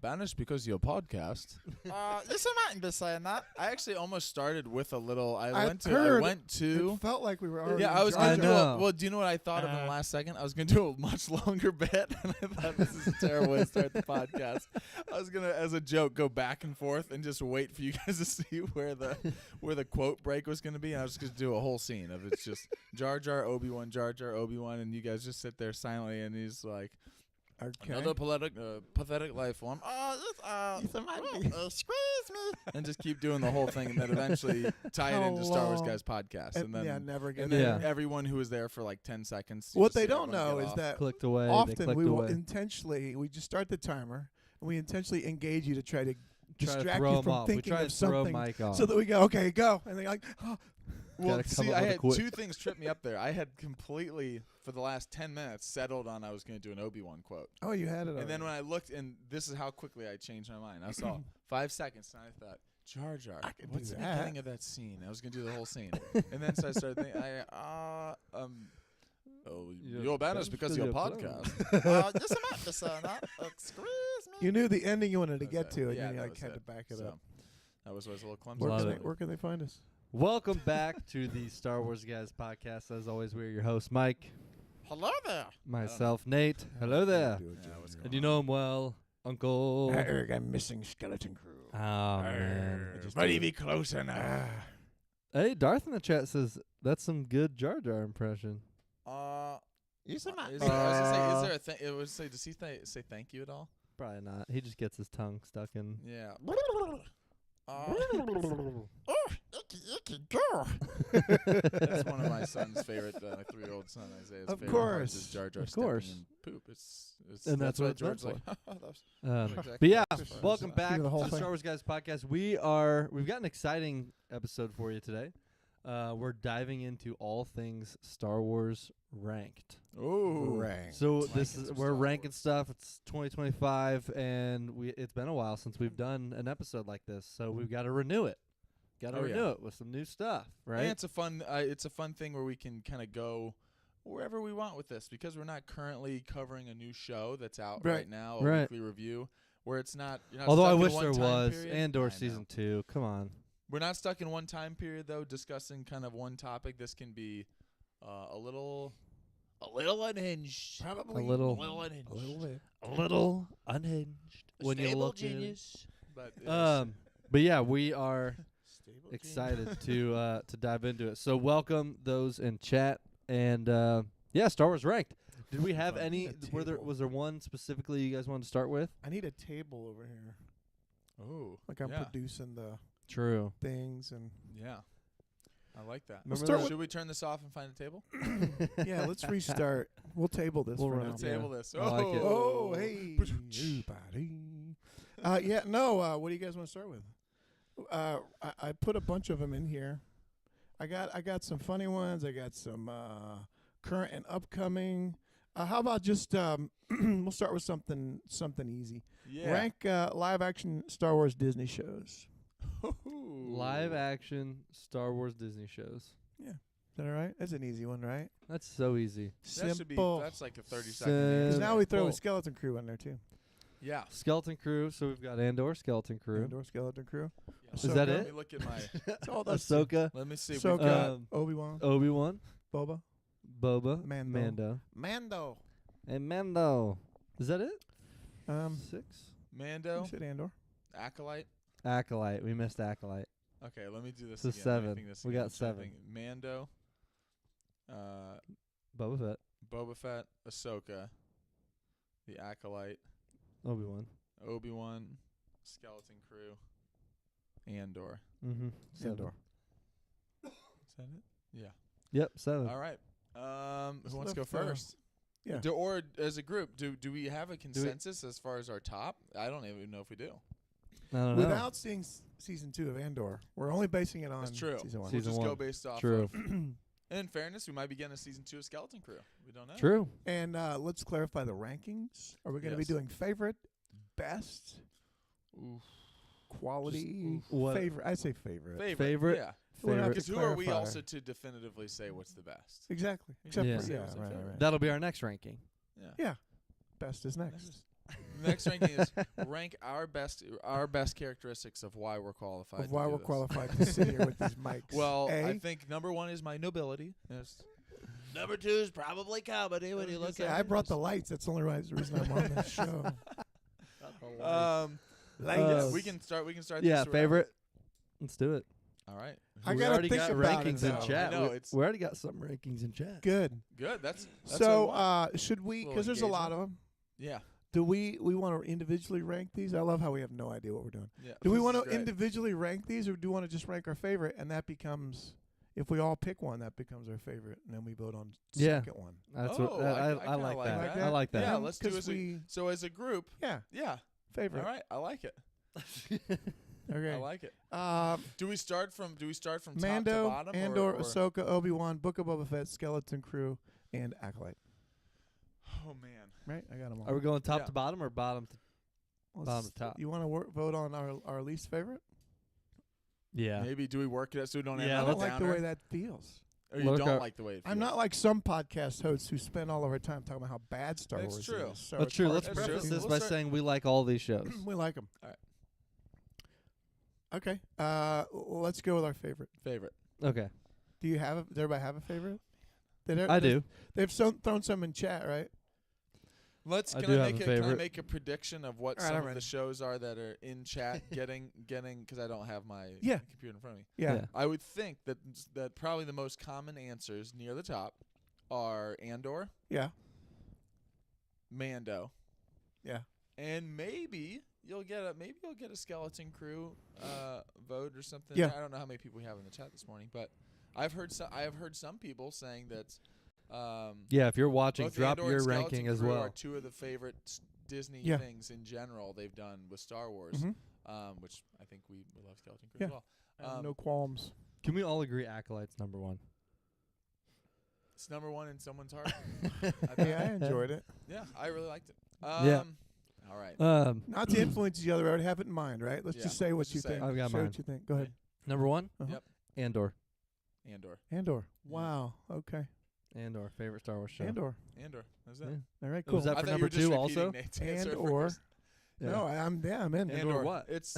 banished because of your podcast. Yes, I mightn't be saying that. I actually almost started with a little. I I went heard to. It felt like we were already. Yeah, I was going going to do a, well, do you know what I thought of in the last second? I was going to do a much longer bit, and I thought this is a terrible way to start the podcast. I was going to, as a joke, go back and forth and just wait for you guys to see where the quote break was going to be. And I was going to do a whole scene of it's just Jar Jar, Obi-Wan, Jar Jar, Obi-Wan, and you guys just sit there silently, and he's like, another pathetic life form. Squeeze me. And just keep doing the whole thing, and then eventually tie it into Star Wars Guys podcast. And then never get and then everyone who was there for like 10 seconds. What they don't know is that clicked away. often we will intentionally, we just start the timer, and we intentionally engage you to try to distract you from thinking of something, so that we go, okay, go, and they're like, oh. Well, see, I had two things trip me up there. I had completely, for the last 10 minutes, settled on I was going to do an Obi-Wan quote. Oh, you had it already. And then when I looked, and this is how quickly I changed my mind. I saw 5 seconds, and I thought, Jar Jar, what's the beginning of that scene? I was going to do the whole scene. And then so I started thinking, you're banished because of your podcast. Yes, I might be saying that. Excuse me. You knew the ending you wanted to get to, and yeah, then you had to back it up. That was a little clumsy. Where can they find us? Welcome back to the Star Wars Guys podcast. As always, we're your hosts, Mike. Hello there. Myself, Nate. Hello there. And you know him well, Uncle. Eric, I'm missing Skeleton Crew. Oh, man. Might he be closer now? Hey, Darth in the chat says that's some good Jar Jar impression. Yes, I might. Is there a thing? It would say, does he say thank you at all? Probably not. He just gets his tongue stuck in. Yeah. Icky girl. That's one of my son's favorite, 3-year-old son, Isaiah's of favorite course. Is Jar Jar of course. stepping in poop. And that's what George's it's like. But yeah, welcome back to the Star Wars Guys podcast. We've got an exciting episode for you today. We're diving into all things Star Wars ranked. Ooh, ranked. So we're ranking stuff. It's 2025, and it's been a while since we've done an episode like this. So we've got to renew it. Got to renew it with some new stuff, right? And it's a fun thing where we can kind of go wherever we want with this, because we're not currently covering a new show that's out right now, a weekly review, where it's not. You're not Although I stuck wish in there one was period. Andor season 2. Come on. We're not stuck in one time period though, discussing kind of one topic. This can be a little unhinged. Probably a little unhinged. A little unhinged when you look genius. But yeah, we are excited to dive into it. So welcome those in chat, and Star Wars ranked. Did we have any? Was there one specifically you guys wanted to start with? I need a table over here. Oh, like I'm producing the things and I like that. Should we turn this off and find a table? Yeah, let's restart. We'll table this. We'll table this. I like it. Oh, hey, everybody. What do you guys want to start with? I put a bunch of them in here. I got some funny ones. I got some current and upcoming. How about just we'll start with something easy. Yeah. Rank live action Star Wars Disney shows. Live action Star Wars Disney shows. Yeah. Is that all right? That's an easy one, right? That's so easy. That's like a 30-second. Because now we throw a Skeleton Crew in there too. Yeah. Skeleton Crew. So we've got Andor, Skeleton Crew. Skeleton Crew. Yeah. Is that it? Let me look at my. That's all that's Ahsoka. Let me see. Ahsoka, Obi-Wan. Boba. Mando. And Mando. Is that it? 6. Mando. You said Andor. Acolyte. We missed Acolyte. Okay, let me do this So again. 7. We got 7. Mando. Boba Fett. Ahsoka. The Acolyte. Obi-Wan. Skeleton Crew. Andor. Mm-hmm. Andor. Is that it? Yeah. Yep, 7. All right. Who wants to go first? Yeah. Or as a group, do we have a consensus as far as our top? I don't even know if we do. I don't know. Without seeing season 2 of Andor, we're only basing it on season 1. We'll just go based off of. And in fairness, we might be getting a season 2 of Skeleton Crew. We don't know. True. And let's clarify the rankings. Are we going to be doing favorite, best, quality, favorite? I say favorite. Favorite. Yeah. Because who are we also to definitively say what's the best? Exactly. Except for Yeah. right. That'll be our next ranking. Yeah. Best is next. The next ranking is rank our best characteristics of why we're qualified. Of why to do we're this. qualified to sit here with these mics. Well, A, I think number 1 is my nobility. Yes. Number 2 is probably comedy when you look at. I brought the lights. That's the only reason I'm on this show. Yeah, we can start. Yeah, this favorite. Let's do it. All right. I we gotta already think got about it, rankings in though. chat. I know, We already got some rankings in chat. Good. Good. That's So, what I want. should we? Little Because there's a lot of engagement. them. Yeah. Do we want to individually rank these? I love how we have no idea what we're doing. Yeah. Do we This want is to great. individually rank these, or do we want to just rank our favorite? And that becomes, if we all pick one, that becomes our favorite, and then we vote on Yeah. second one. That's Oh, what I I kinda like like that. that. I like that. Yeah, let's do 'Cause as a, we, so as a group. yeah, Yeah. favorite. All right. I like it. Okay. I like it. Um, Do we start from top Mando, to bottom? Andor, or Ahsoka, Obi-Wan, Book of Boba Fett, Skeleton Crew, and Acolyte. Oh man. Right? I got them all. Are we going top Yeah. to bottom or bottom to bottom to top? You want to vote on our least favorite? Yeah. Maybe do we work it out so we don't Yeah, end I on don't a like the downer? way that feels. Or you Look don't up- like the way it feels? I'm not like some podcast hosts who spend all of our time talking about how bad Star That's Wars true. is. So That's it's true. hard Let's to That's preface true. this We'll by start- saying we like all these shows. we like them. All right. Okay. Let's go with our favorite. Favorite. Okay. Do you have? Does everybody have a favorite? I do. They've thrown some in chat, right? Let's. I Can do I have make a Can I favorite. make a prediction of what All right, some I'm of ready. the shows are that are in chat getting because I don't have my Yeah. computer in front of me. Yeah. I would think that probably the most common answers near the top are Andor, Yeah. Mando, Yeah. and maybe you'll get a Skeleton Crew vote or something. Yeah. I don't know how many people we have in the chat this morning, but I have heard some people saying that. Yeah, if you're watching, Both drop Andor your and Skeleton ranking as Crew well. Are two of the favorite Disney Yeah. things in general they've done with Star Wars, Mhm. which I think we love Skeleton Crew Yeah. as well. I have no qualms. Can we all agree Acolyte's number one? It's number 1 in someone's heart. Yeah, I enjoyed it. Yeah, I really liked it. Yeah. All right. Not to influence each other, we already have it in mind, right? Let's Yeah, just say what let's you just say think. it. I've got say mine. what you think. Go ahead. Number one? Uh-huh. Yep. Andor. Andor. Andor. Yeah. Wow. Okay. Andor, favorite Star Wars show. Andor. That's it. Yeah. All right. Was Cool. that I for thought you number were just 2 repeating also? Nate's answer And/or. first. No, I'm in. And/or what? It's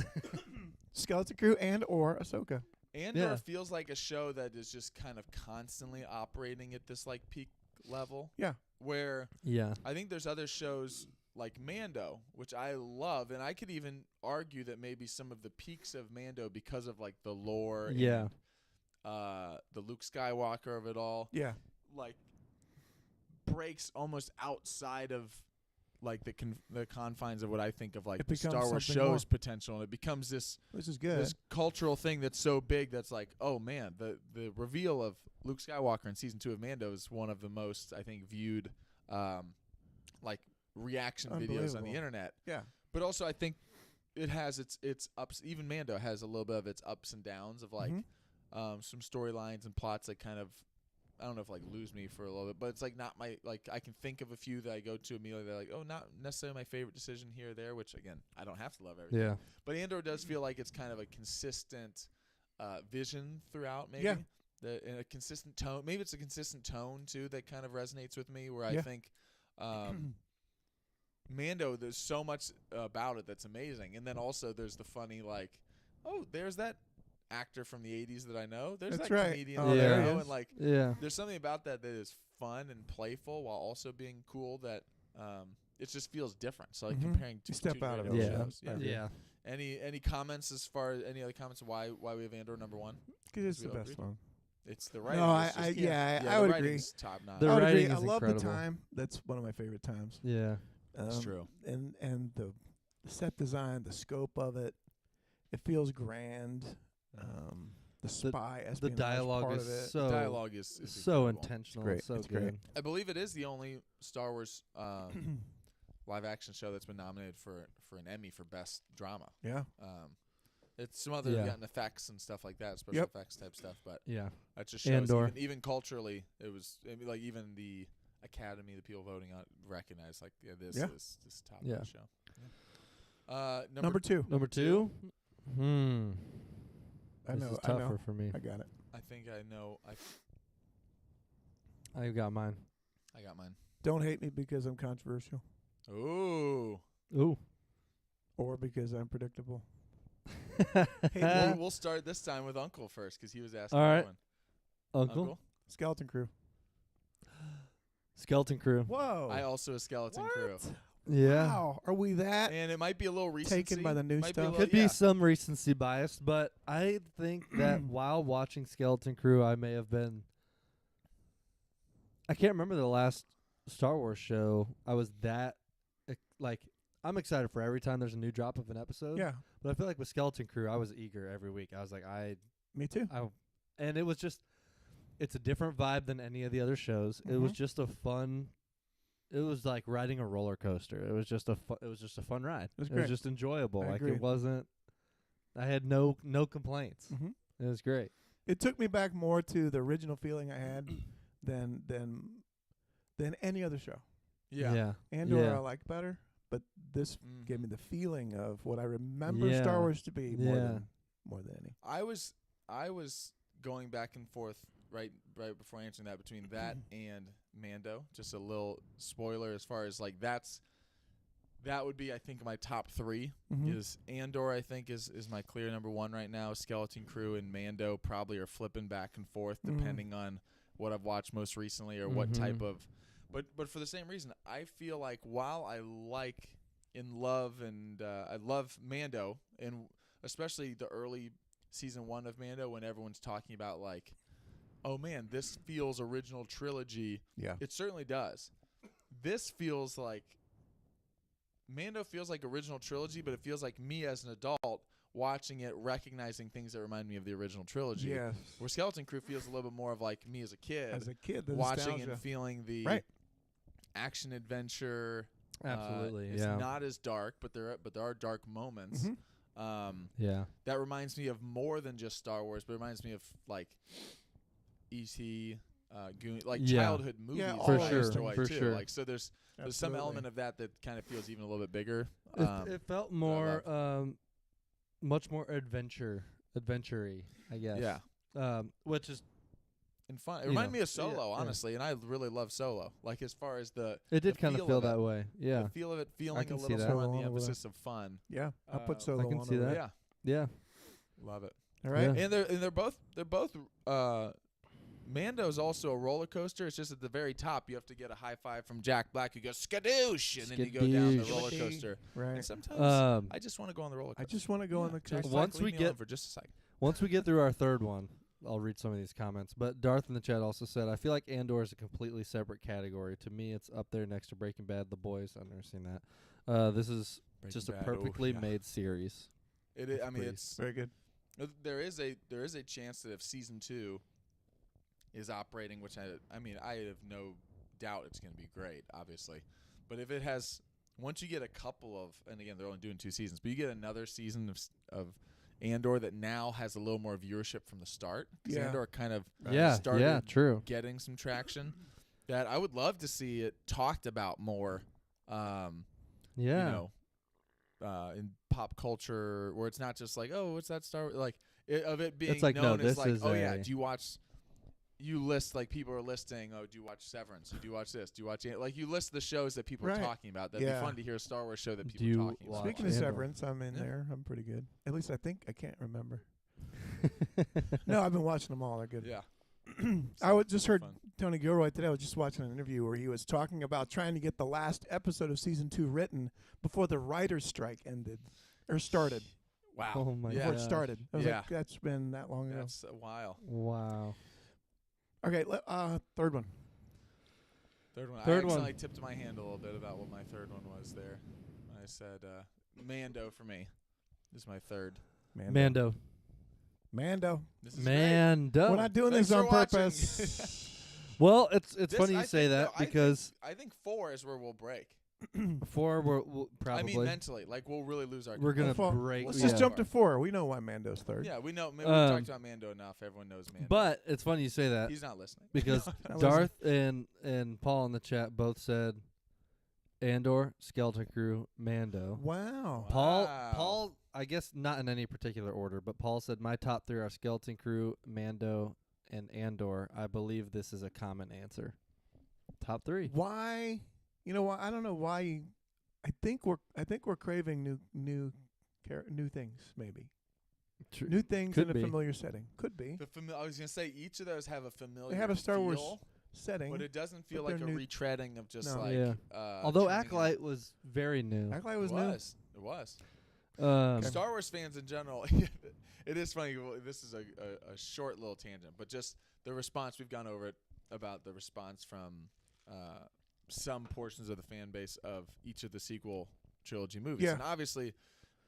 Skeleton Crew and/or Ahsoka. Andor Yeah. feels like a show that is just kind of constantly operating at this like peak level. Yeah. Where Yeah. I think there's other shows like Mando, which I love, and I could even argue that maybe some of the peaks of Mando because of like the lore Yeah. and the Luke Skywalker of it all, Yeah. like breaks almost outside of like the confines of what I think of like It the becomes Star Wars something more. show's potential, and it becomes this Which is good. this cultural thing that's so big that's like, oh man, the reveal of Luke Skywalker in season 2 of Mando is one of the most, I think, viewed like reaction videos on the Unbelievable. internet. Yeah. But also I think it has its ups. Even Mando has a little bit of its ups and downs of like Mhm. some storylines and plots that kind of, I don't know if like lose me for a little bit, but it's like not my, like I can think of a few that I go to immediately that are like, oh, not necessarily my favorite decision here or there, which again, I don't have to love everything. Yeah. But Andor does feel like it's kind of a consistent vision throughout, maybe. Yeah. In a consistent tone. Maybe it's a consistent tone, too, that kind of resonates with me, where I Yeah. think Mando, there's so much about it that's amazing. And then also there's the funny, like, oh, there's that actor from the 80s that I know. There's That's that right. comedian Oh, that there I he know. is. And, like, Yeah. there's something about that is fun and playful while also being cool that it just feels different. So, like, Mhm. comparing You two step out of great it. Yeah. shows. Yeah. Yeah. Any comments as far as any other comments why we have Andor number 1? Because it's We the all best agree? one. It's the writing. No, is just, I the would agree. writing's top notch. The I would agree. writing I is love incredible. the time. That's one of my favorite times. Yeah. It's true. And the set design, the scope of it, it feels grand. The spy The espionage dialogue part is of it. so Dialogue is so incredible. intentional. great. It's so It's good. great. I believe it is the only Star Wars live action show that's been nominated for an Emmy for best drama. Yeah. It's some other Yeah. gotten effects and stuff like that, special Yep. effects type stuff, but Yeah. that just shows Andor. even culturally it was, I mean, like even the Academy, the people voting on it recognize like this Yeah. is this top Yeah. show. Number 2. Number 2? I This know. is I tougher know. for me. I got it. I think I know. I got mine. I got mine. Don't hate me because I'm controversial. Ooh. Ooh. or because I'm predictable. Hey, we'll start this time with Uncle first because he was asking. All right. that one. Uncle? Skeleton Crew. Skeleton Crew. Whoa. I also a Skeleton Crew, Yeah. Wow. Are we that? and it might be a little recency. Taken by the new Might be a stuff? little- Could yeah. be some recency bias, but I think that while watching Skeleton Crew, I may have been. I can't remember the last Star Wars show I was that like. I'm excited for every time there's a new drop of an episode. Yeah. But I feel like with Skeleton Crew, I was eager every week. I was like, Me too. and it was just, it's a different vibe than any of the other shows. It was just a fun. It was like riding a roller coaster. It was just a fun ride. It was It great. was just enjoyable. I Like agree. it wasn't. I had no complaints. Mm-hmm. It was great. It took me back more to the original feeling I had than any other show. Yeah. Andor Yeah. I liked better, but this Mhm. gave me the feeling of what I remember Yeah. Star Wars to be Yeah. more than any. I was going back and forth right before answering that between that and Mando. Just a little spoiler as far as like that would be I think my top 3 Mhm. is Andor. I think is my clear number 1 right now. Skeleton Crew and Mando probably are flipping back and forth Mhm. depending on what I've watched most recently or what Mhm. type of. But for the same reason, I feel like while I like and love and I love Mando and especially the early season 1 of Mando when everyone's talking about like, oh man, this feels original trilogy. Yeah. It certainly does. This feels like Mando feels like original trilogy, but it feels like me as an adult watching it, recognizing things that remind me of the original trilogy. Yes. Where Skeleton Crew feels a little bit more of like me as a kid, As a kid, the watching nostalgia. and feeling the Right. action adventure. Absolutely. It's yeah. not as dark, but there are dark moments. Mhm. Yeah. That reminds me of more than just Star Wars, but it reminds me of like E.T., like Yeah. childhood movies. Yeah, that For I sure, enjoy for too. sure. Like so, there's some Absolutely. element of that kind of feels even a little bit bigger. It felt more, much more adventure-y, I guess. Yeah, Which is and fun. It You reminded know, me of Solo, yeah. honestly, and I really love Solo. Like as far as the it did the kind of feel feel of it. that way. Yeah. the feel of it feeling a can see little that. more on Solo the over there. emphasis of fun. Yeah. I'll put Uh, Solo I can on see over that. there. Yeah, Yeah. love it. All right. Yeah. And they're both Mando's also a roller coaster. It's just at the very top you have to get a high five from Jack Black who goes skadoosh, and then you go down the Skadoosh. roller coaster. Right. And sometimes I just want to go on the roller I coaster. just want to go on the Jack coaster. Black, Once leave we me get- alone for just a second. Once we get through our third one, I'll read some of these comments. But Darth in the chat also said, I feel like Andor is a completely separate category. To me, it's up there next to Breaking Bad, The Boys. I've never seen that. This is just a Breaking Bad, perfectly yeah. made series. It is, I mean, Please. it's Very good. there is a chance that if season 2 is operating, which I mean I have no doubt it's going to be great, obviously, but if it has, once you get a couple of, and again they're only doing 2 seasons, but you get another season of Andor that now has a little more viewership from the start. 'Cause Yeah. Andor kind of Yeah, started true. getting some traction. That I would love to see it talked about more. Yeah. You know, in pop culture, where it's not just like, oh, what's that Star Wars? Like of it being like, no, known as this like, is oh yeah, a- do you watch? You list like people are listing. Oh, do you watch Severance? Do you watch this? Do you watch like you list the shows that people Right. are talking about? That'd Yeah. be fun to hear a Star Wars show that Do people you are talking watch about. Speaking of Andor. Severance, I'm in Yeah. there. I'm pretty good. At least I think. I can't remember. No, I've been watching them all. They're good. Yeah, Just heard fun. Tony Gilroy today. I was just watching an interview where he was talking about trying to get the last episode of season 2 written before the writer's strike ended or started. Wow. Oh my Before it gosh. started. I was Yeah. like, that's been that long ago. That's a while. Wow. Okay, third one. Third one. Third I one. accidentally tipped my hand a little bit about what my third one was there. I said Mando for me. This is my third. Mando. This is Mando. We're not doing Thanks this on for watching. purpose. Well, it's This, funny you I say think, that though, because I think 4 is where we'll break. 4 we'll probably I mean mentally, like we'll really lose our. we're gonna Well, break. let's Let's just Yeah. jump to 4. We know why Mando's third. Yeah, we know. Maybe we talked Um, about Mando enough. Everyone knows Mando. But it's funny you say that he's not listening. because Not Darth and Paul in the chat both said Andor, Skeleton Crew, Mando. Wow. Paul, I guess not in any particular order, but Paul said my top 3 are Skeleton Crew, Mando, and Andor. I believe this is a common answer. Top 3. Why? You know what? I don't know why I think we're craving new things, maybe. New things Could in a be. familiar setting. Could be. I was gonna say each of those have a familiar. They have a Star Wars feel, setting. but it doesn't feel but like a they're new. retreading of just No. like. Yeah. Although Acolyte was very new. Acolyte it was new. was. It was. Um, Star Wars fans in general, it is funny. This is a short little tangent, but just the response we've gone over it about the response from some portions of the fan base of each of the sequel trilogy movies, Yeah. and obviously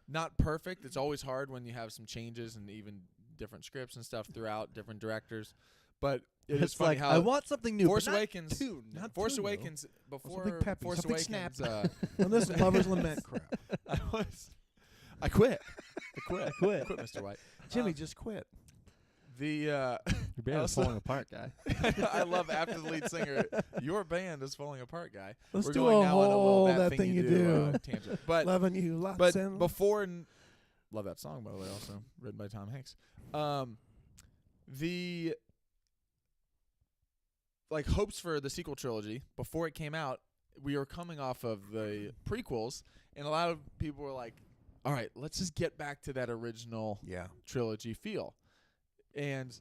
not perfect. It's always hard when you have some changes and even different scripts and stuff throughout different directors. But it is it's funny like how I want something new. Force but not Awakens, too new. Not Force too new. Awakens before something peppy, Force something Awakens. snap. On this Lover's Lament crap. I quit. I quit. Mr. White. Jimmy, just quit. The Your band is also- falling apart, guy. I love after the lead singer, your band is falling apart, guy. Let's We're do going a now on a whole little that thing you do. Tangent. But Loving you lots and before, love that song by the way, also written by Tom Hanks. The like hopes for the sequel trilogy before it came out, we were coming off of the prequels, and a lot of people were like, "All right, let's just get back to that original trilogy feel." And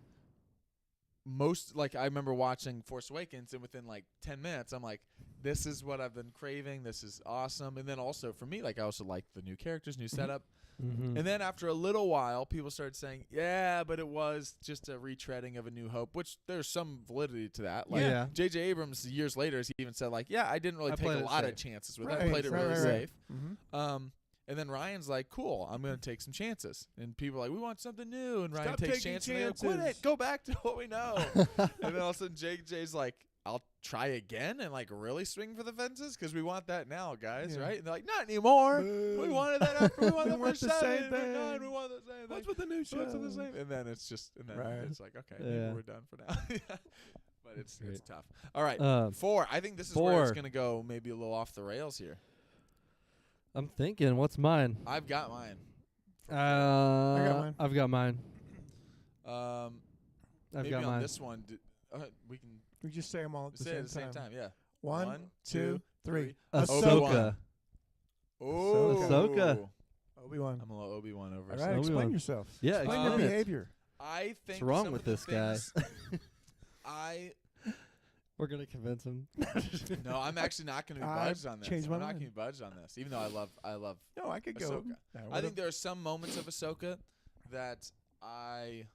I remember watching Force Awakens, and within like 10 minutes, I'm like, this is what I've been craving. This is awesome. And then also for me, like I also like the new characters, new setup. Mm-hmm. And then after a little while, people started saying, yeah, but it was just a retreading of A New Hope, which there's some validity to that. Like Yeah. J.J. Abrams years later, he even said like, yeah, I didn't really I take played a it lot of safe. chances with it. I played it really right. safe. Mm-hmm. And then Ryan's like, cool, I'm going to take some chances. And people are like, we want something new. And Ryan Stop takes taking chances. And they go, quit chances. it. Go back to what we know. And then all of a sudden, JJ's like, I'll try again and like really swing for the fences because we want that now, guys, Yeah. right? And they're like, not anymore. Boo. We wanted that after we won We the want first the same 7 or 9. thing. We want the same thing. What's with the new show? What's with the same? And then it's just, and then Right. it's like, okay, Yeah. maybe we're done for now. But it's Great. tough. All right, 4. I think this is where it's 4. going to go maybe a little off the rails here. I'm thinking, what's mine? I've got mine. mine. I've got mine. I've I've maybe got on mine. this one, we can We just say them all at the say same it at the same time. Yeah. 1, 2, 3. Ahsoka. Oh, Ahsoka. Obi-Wan. I'm a little Obi-Wan over. All Ahsoka. right, explain Obi-Wan. yourself. Yeah, Explain explain your it. behavior. I think wrong some with of the this guy? things We're gonna convince him. No, I'm actually not going to be I've budged on this. changed I'm my not mind. going to be budged on this, even though I love. No, I could go. Ahsoka. I think there are some moments of Ahsoka that I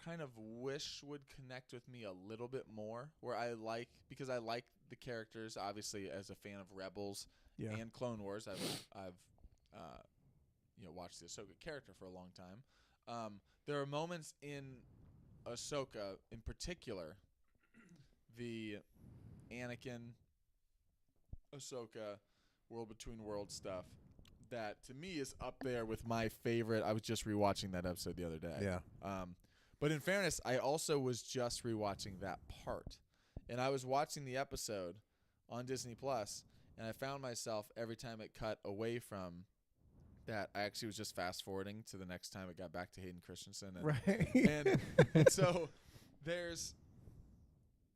kind of wish would connect with me a little bit more, where because I like the characters. Obviously, as a fan of Rebels and Clone Wars, I've watched the Ahsoka character for a long time. There are moments in Ahsoka, in particular, the Anakin, Ahsoka, World Between Worlds stuff, that to me is up there with my favorite. I was just rewatching that episode the other day. Yeah. But in fairness, I also was just rewatching that part, and I was watching the episode on Disney Plus, and I found myself every time it cut away from that, I actually was just fast forwarding to the next time it got back to Hayden Christensen. And, Right. and so there's,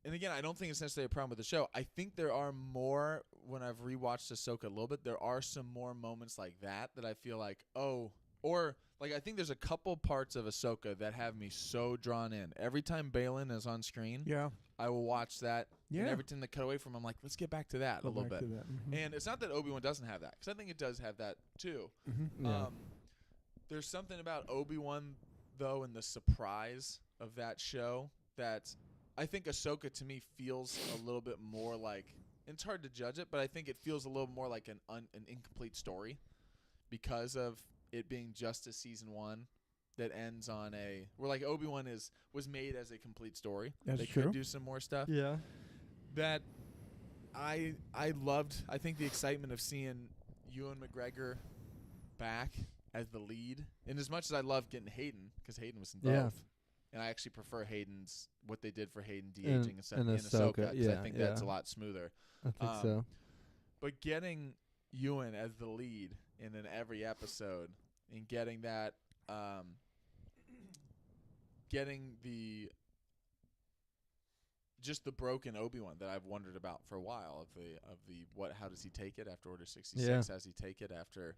and again, I don't think it's necessarily a problem with the show. I think there are more, when I've rewatched Ahsoka a little bit, there are some more moments like that I feel like, I think there's a couple parts of Ahsoka that have me so drawn in. Every time Balin is on screen, Yeah. I will watch that. Yeah. And every time they cut away from him, I'm like, let's get back to that a little bit. And it's not that Obi-Wan doesn't have that, because I think it does have that too. Yeah. There's something about Obi-Wan, though, and the surprise of that show that I think Ahsoka, to me, feels a little bit more like, and it's hard to judge it, but I think it feels a little more like an incomplete story because of it being just a season 1 that ends on where like Obi-Wan was made as a complete story. That's they true. could do some more stuff. Yeah. That I loved. I think the excitement of seeing Ewan McGregor back as the lead, and as much as I love getting Hayden, because Hayden was in both, Yeah. and I actually prefer what they did for Hayden In- de-aging instead in in Ahsoka, Ahsoka, because yeah, I think that's a yeah. lot smoother. I think so. But getting Ewan as the lead in every episode, and getting that, getting the just the broken Obi-Wan that I've wondered about for a while of the how does he take it after Order 66? Yeah. How does he take it after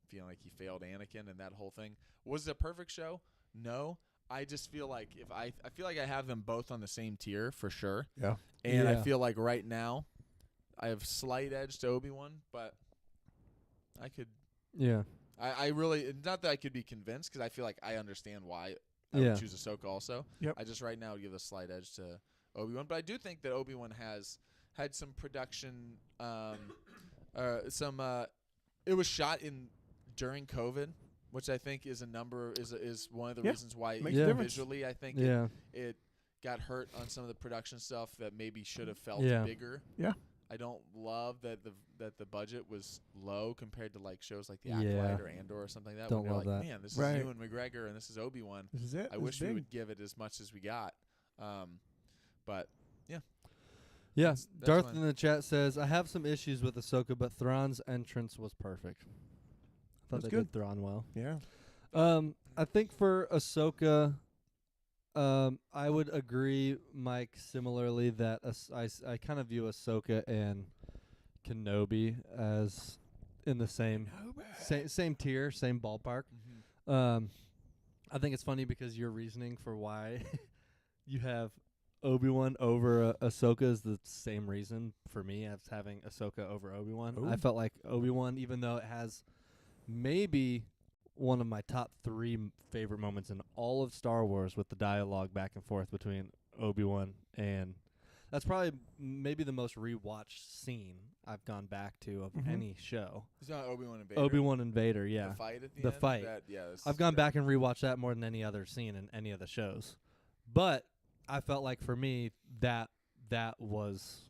feeling like he failed Anakin and that whole thing? Was it a perfect show? No. I just feel like I feel like I have them both on the same tier for sure. Yeah. And I Yeah. feel like right now I have slight edge to Obi-Wan, but I could Yeah. I really not that I could be convinced because I feel like I understand why I Yeah. would choose Ahsoka also. Yep. I just right now would give a slight edge to Obi-Wan, but I do think that Obi-Wan has had some production it was shot during COVID, which I think is one of the Yeah. reasons why Makes a difference. visually I think Yeah. it got hurt on some of the production stuff that maybe should have felt Yeah. bigger. Yeah. I don't love that the budget was low compared to like shows like The Yeah. Acolyte or Andor or something like that. Don't when you're love like, that. man, this Right. is Ewan McGregor and this is Obi-Wan. This is it. I This wish is we big. would give it as much as we got. But Yeah. That's Darth fine. in the chat says, I have some issues with Ahsoka, but Thrawn's entrance was perfect. I thought That's they good. did Thrawn well. Yeah. I think for Ahsoka, I would agree, Mike, similarly that I kind of view Ahsoka and Kenobi as in the same tier, same ballpark. I think it's funny because your reasoning for why you have Obi-Wan over Ahsoka is the same reason for me as having Ahsoka over Obi-Wan. Ooh. I felt like Obi-Wan, even though it has maybe one of my top 3 favorite moments in all of Star Wars with the dialogue back and forth between Obi-Wan and that's probably maybe the most rewatched scene I've gone back to of Mhm. any show. It's not Obi-Wan and Vader. Obi-Wan and Vader, yeah. The fight at the The end. fight. This I've is gone great. back and rewatched that more than any other scene in any of the shows. But I felt like for me that was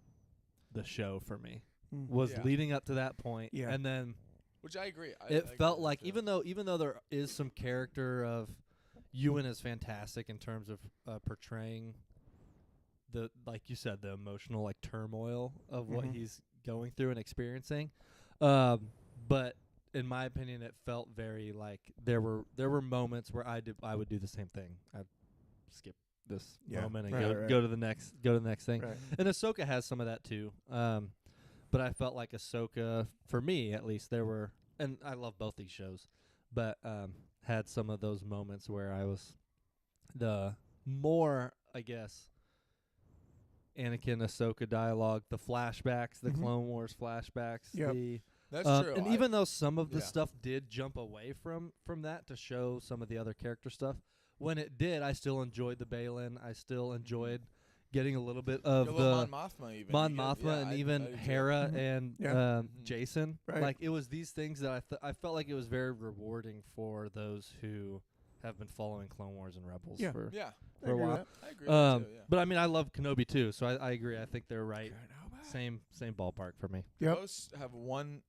the show for me. Mm. Was Yeah. leading up to that point. Yeah. And then Which I agree. I it agree felt with like that, even though there is some character of Ewan is fantastic in terms of portraying the, like you said, the emotional like turmoil of what Mhm. he's going through and experiencing. But in my opinion, it felt very like there were moments where I would do the same thing. I'd skip this Yeah. moment and Right. go to the next thing. Right. And Ahsoka has some of that too. But I felt like Ahsoka, for me at least, there were, and I love both these shows, but had some of those moments where I was the more, I guess, Anakin Ahsoka dialogue, the flashbacks, the Mhm. Clone Wars flashbacks, Yep. That's true. and I- even though some of the yeah. stuff did jump away from that to show some of the other character stuff, when it did, I still enjoyed the Balin. I still enjoyed getting a little bit of a the little Mon Mothma even. Mon You get- Mothma yeah, and I even do too. Hera Mhm. and Yeah. Mhm. Jason. Right. Like it was these things that I felt like it was very rewarding for those who have been following Clone Wars and Rebels Yeah. for Yeah, I for a agree with while. that. I agree with that too. Yeah. But I mean, I love Kenobi too, so I agree. I think they're right. Same ballpark for me. They Yep. both have one,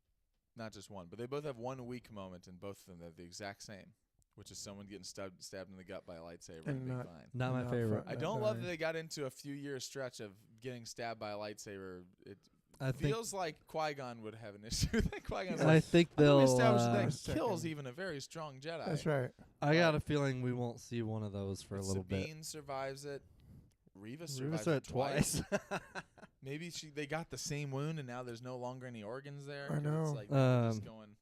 not just one, but they both have one weak moment, and both of them are the exact same, which is someone getting stabbed in the gut by a lightsaber and And being not- fine. Not my Not favorite. fun. I don't love that they got into a few year stretch of getting stabbed by a lightsaber. It I think feels like Qui-Gon would have an issue with that. Qui-Gon's Yeah. like, I think I thought we they'll. established for a that second. kills even a very strong Jedi. That's right. I got a feeling we won't see one of those for a little bit. Sabine survives it. Reva Reva survives said it twice. twice. Maybe they got the same wound and now there's no longer any organs there. I 'cause know. It's like they're just going,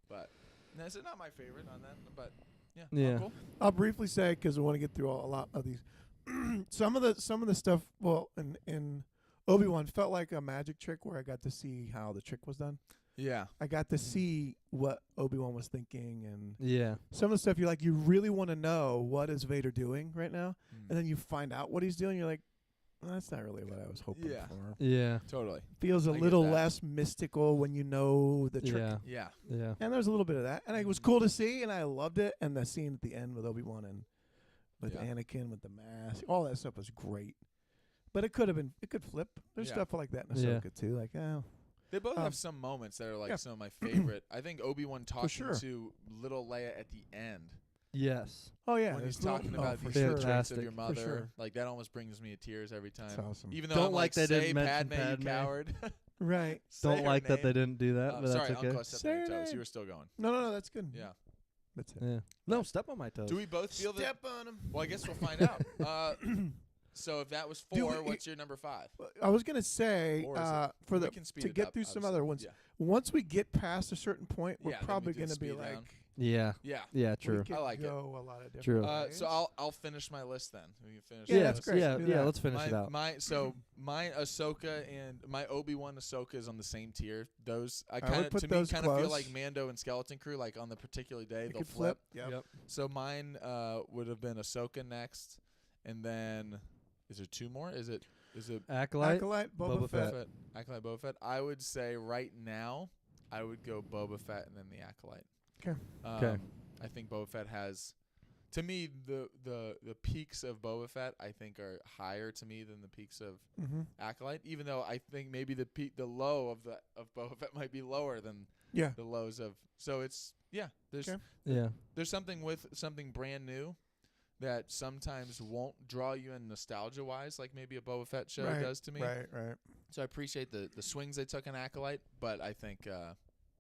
but no, it's not my favorite on that. But yeah, Yeah. cool. I'll briefly say because I want to get through a lot of these. some of the stuff. Well, in Obi-Wan felt like a magic trick where I got to see how the trick was done. Yeah, I got to see what Obi-Wan was thinking, and Yeah. some of the stuff you're like, you really want to know what is Vader doing right now, and then you find out what he's doing. You're like, well, that's not really what I was hoping Yeah. for. Yeah. totally. Feels a I get little that. less mystical when you know the trick. Yeah. Yeah, Yeah. And there's a little bit of that, and it was cool to see, and I loved it. And the scene at the end with Obi-Wan and with Yeah. Anakin with the mask, all that stuff was great. But it could have been, it could flip. There's Yeah. stuff like that in Yeah. Ahsoka too. Like, oh, they both Um, have some moments that are like yeah. some of my favorite. I think Obi-Wan talking sure. to little Leia at the end Yes. oh yeah, when he's there's little- talking oh, about for these sure. traits of Fantastic. your For mother. sure. Like that almost brings me to tears every time. That's awesome. Even though Don't I'm like they say didn't mention Padme, Padme. you coward. Right. Say Don't her like that they name. didn't do that, Oh, but sorry, that's okay. Uncle, I stepped on your Say her toes. name. You were still going. No, that's good. Yeah. That's it. Yeah. No, step on my toes. Do we both feel that? Step on him. Well, I guess we'll find out. So if that was Do 4, we- what's your number 5? I was gonna say Or is it- for we the can speed to it get up, through some obviously. other ones. Yeah. Once we get past a certain point, we're Yeah, then we probably do gonna be speed like down. Yeah. Yeah. Yeah. we True. could I like it. go a lot of different True. ways. So I'll finish my list then. We can finish. Yeah, my that's list. great. Yeah. Do Yeah. that. Let's finish it out. My Ahsoka and my Obi-Wan Ahsoka is on the same tier. Those I would kind of put to me those kind of feel close. like Mando and Skeleton Crew. Like on the particular day You they'll could flip. Yep. So mine would have been Ahsoka next, and then is there 2 more? Is it Acolyte. Boba Fett. Acolyte Boba Fett? I would say right now I would go Boba Fett and then the Acolyte. 'Kay. Okay. I think Boba Fett has, to me, the peaks of Boba Fett I think are higher to me than the peaks of Mm-hmm. Acolyte. Even though I think maybe the low of Boba Fett might be lower than Yeah. the lows of. So it's there's Okay. Yeah. there's something with something brand new that sometimes won't draw you in nostalgia wise, like maybe a Boba Fett show Right, does to me. Right. So I appreciate the swings they took in Acolyte, but I think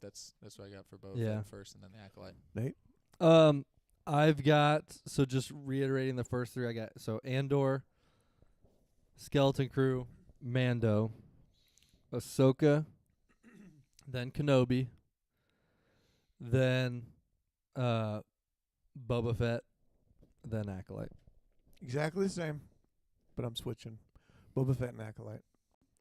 that's what I got for Boba Yeah. Fett first, and then the Acolyte. I've got, so just reiterating the first 3 I got. So Andor, Skeleton Crew, Mando, Ahsoka, then Kenobi, then Boba Fett, then Acolyte. Exactly the same, but I'm switching. Boba Fett and Acolyte.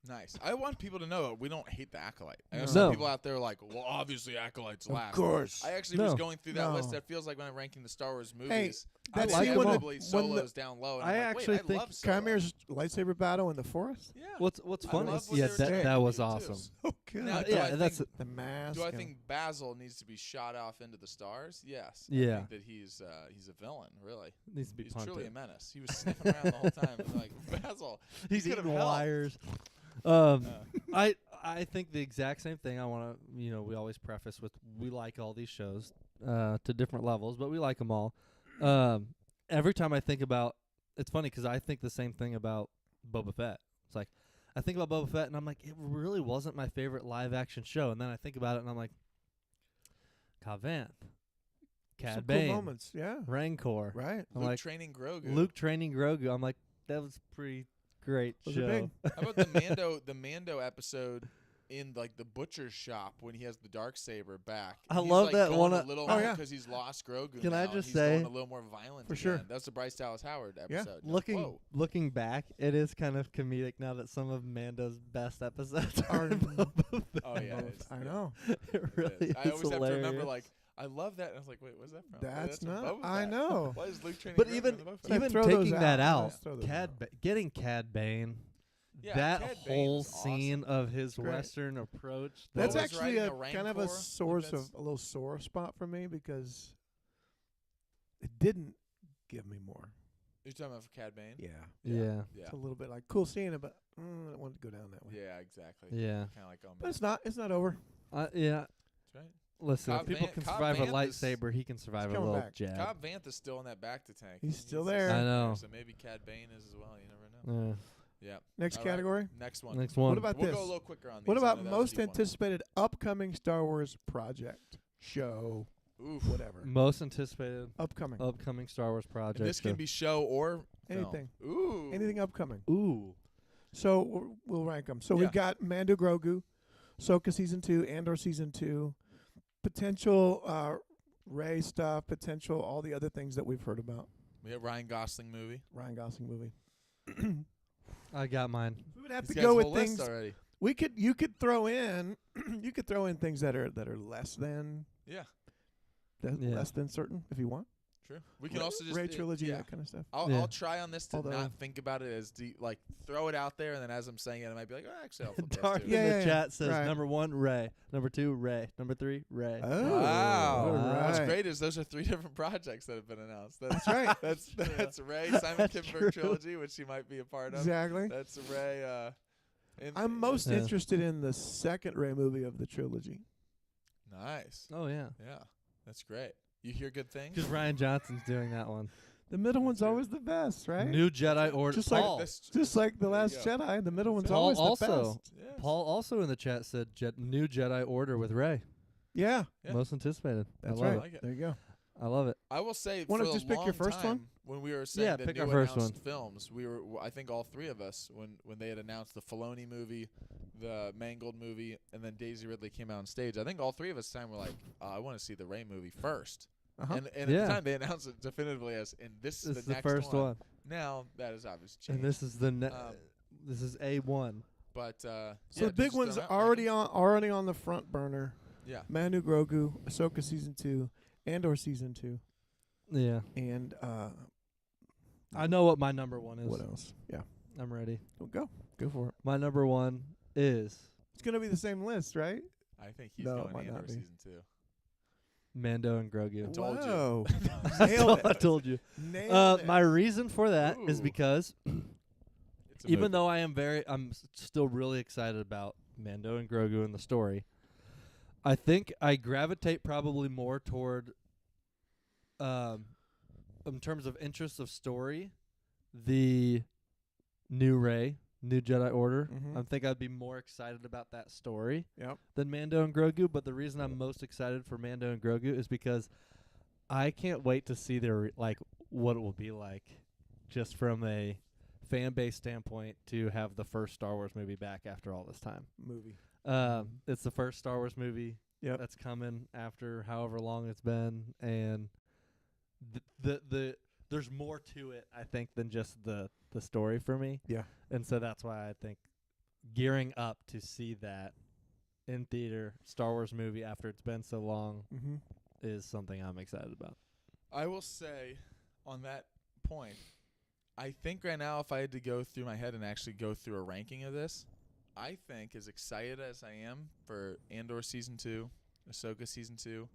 Nice. I want people to know that we don't hate the Acolyte. I know No. some people out there are like, well, obviously Acolyte's last. Of course. I actually No. was going through that No. list. That feels like when I'm ranking the Star Wars movies. I That's like the them one all. that probably when Solo's down low. And I I'm like, actually wait, think I love Solo. Kymir's lightsaber battle in the forest. Yeah. What's I funny? love what Yeah, they were that doing that was too. awesome. So good. Now, do Yeah, I that's think, the mask. do I and- think Basil needs to be shot off into the stars? Yes. I Yeah. think that he's a villain. Really. Needs to be He's truly a punted. menace. He was sniffing around the whole time. And like Basil. He's could've eating helped. wires. Uh, I think the exact same thing. I want to, we always preface with we like all these shows to different levels, but we like them all. Every time I think about, it's funny because I think the same thing about Boba Fett. It's like I think about Boba Fett and I'm like, it really wasn't my favorite live action show. And then I think about it and I'm like, Cobb Vanth, Cad some Bane, cool moments. Yeah. Rancor, Right. I'm Luke like training Grogu. Luke training Grogu. I'm like, that was pretty great Those are show. big. How about the Mando episode in like the butcher's shop when he has the Darksaber back? I He's, love like, that going one a of- little Oh, more yeah. because he's lost Grogu. Can I now, and just he's say- going a little more violent For again. sure. That's the Bryce Dallas Howard episode. You're like, whoa. Looking back, it is kind of comedic now that some of Mando's best episodes are Are in Boba Fett. Oh yeah, it's- I know. It it really is. is I always have to remember hilarious. like I love that. And I was like, wait, what's that from? That's from not. Boba I Fett. know. Why is Luke training? But Grogu even in the Boba Fett? even Throw those taking that out. out, Let's throw those Cad out. getting Cad Bane, Yeah, that Cad Bane whole was awesome. scene of his Great. Western approach. That's was actually riding a a kind of a Rancor, source that's- of a little sore spot for me because it didn't give me more. You're talking about for Cad Bane? Yeah. Yeah, Yeah. It's a little bit like cool seeing it, but I don't want to go down that way. Yeah, exactly. yeah, Kind of like But it's not. It's not over. yeah. That's right. Listen, Cobb if people Vanth- can Cobb survive a Vanth is- lightsaber, he can survive a coming little back. jab. Cobb Vanth is still in that bacta tank. He's still just there. sitting I know. So maybe Cad Bane is as well. You never know. Yeah. Next All right. category. Next one. Next one. What about We'll this? go a little quicker on these. What I know about that was a most deep one. anticipated upcoming Star Wars project, show, Oof. whatever? most anticipated Upcoming. Star Wars And project? this can be show or film. Anything. Ooh. Anything upcoming. Ooh. So we'll rank them. So Yeah. we've got Mando Grogu, Ahsoka season 2, Andor season 2, potential Rey stuff, potential all the other things that we've heard about. We have Ryan Gosling movie. Ryan Gosling movie. I got mine. We would have He's to got go his with whole list things. already. You could throw in things that are less than Yeah. Yeah. less than certain if you want. True. We can also just Rey trilogy, yeah. that kind of stuff. Yeah. I'll try on this to Although- not think about it as deep. Like throw it out there, and then as I'm saying it, I might be like, oh, actually, I'll flip Dark those in two. Yeah, the yeah, chat says right. number 1 Ray, number 2 Ray, number 3 Ray. Oh, Wow. all What's right. great is those are 3 different projects that have been announced. That's right. That's Ray Simon That's Kinberg true. trilogy, which she might be a part of. Exactly. That's Ray. I'm most Yeah. interested in the second Rey movie of the trilogy. nice. Oh yeah, Yeah, that's great. You hear good things. because Ryan Johnson's doing that one. The middle one's always the best, right? New Jedi Order. Just like Paul. This- Just like The There you Last go. Jedi, the middle one's Paul always also- the best. Yes. Paul also in the chat said new Jedi Order with Ray. Yeah, Yeah. Most anticipated. that's I love right. like it. There you go. I love it. I will say, Wanna for a just pick your long first time, one? when we were saying Yeah, the pick new our first announced films, we were, I think all three of us, when they had announced the Filoni movie, the Mangold movie, and then Daisy Ridley came out on stage, I think all three of us at the time were like, I want to see the Rey movie first. Uh-huh. And at the time, they announced it definitively as, and this is This is the the next first one. Now, that has obviously changed. And this is the Um, this is A1. But, So yeah, the big just one's throw 'em out, already on the front burner. Yeah. Manu Grogu, Ahsoka season 2, Andor season 2, Yeah. and I know what my number one is. what else? Yeah, I'm ready. go for it. My number one is It's gonna be the same list, right? I think he's No, it going might Andor not be. season 2. Mando and Grogu. told you. Whoa. I Nailed it. told you. Nailed it. My reason for that is Ooh. because It's a even movie. though I'm still really excited about Mando and Grogu and the story, I think I gravitate probably more toward, in terms of interest of story, the new Jedi Order. Mhm. I think I'd be more excited about that story Yep. than Mando and Grogu. But the reason I'm most excited for Mando and Grogu is because I can't wait to see their what it will be like, just from a fan base standpoint, to have the first Star Wars movie back after all this time. Movie. It's the first Star Wars movie Yep. that's coming after however long it's been, and the there's more to it, I think, than just the story for me. Yeah. And so that's why I think gearing up to see that in theater Star Wars movie after it's been so long Mm-hmm. is something I'm excited about. I will say, on that point, I think right now, if I had to go through my head and actually go through a ranking of this, I think, as excited as I am for Andor season 2, Ahsoka season 2,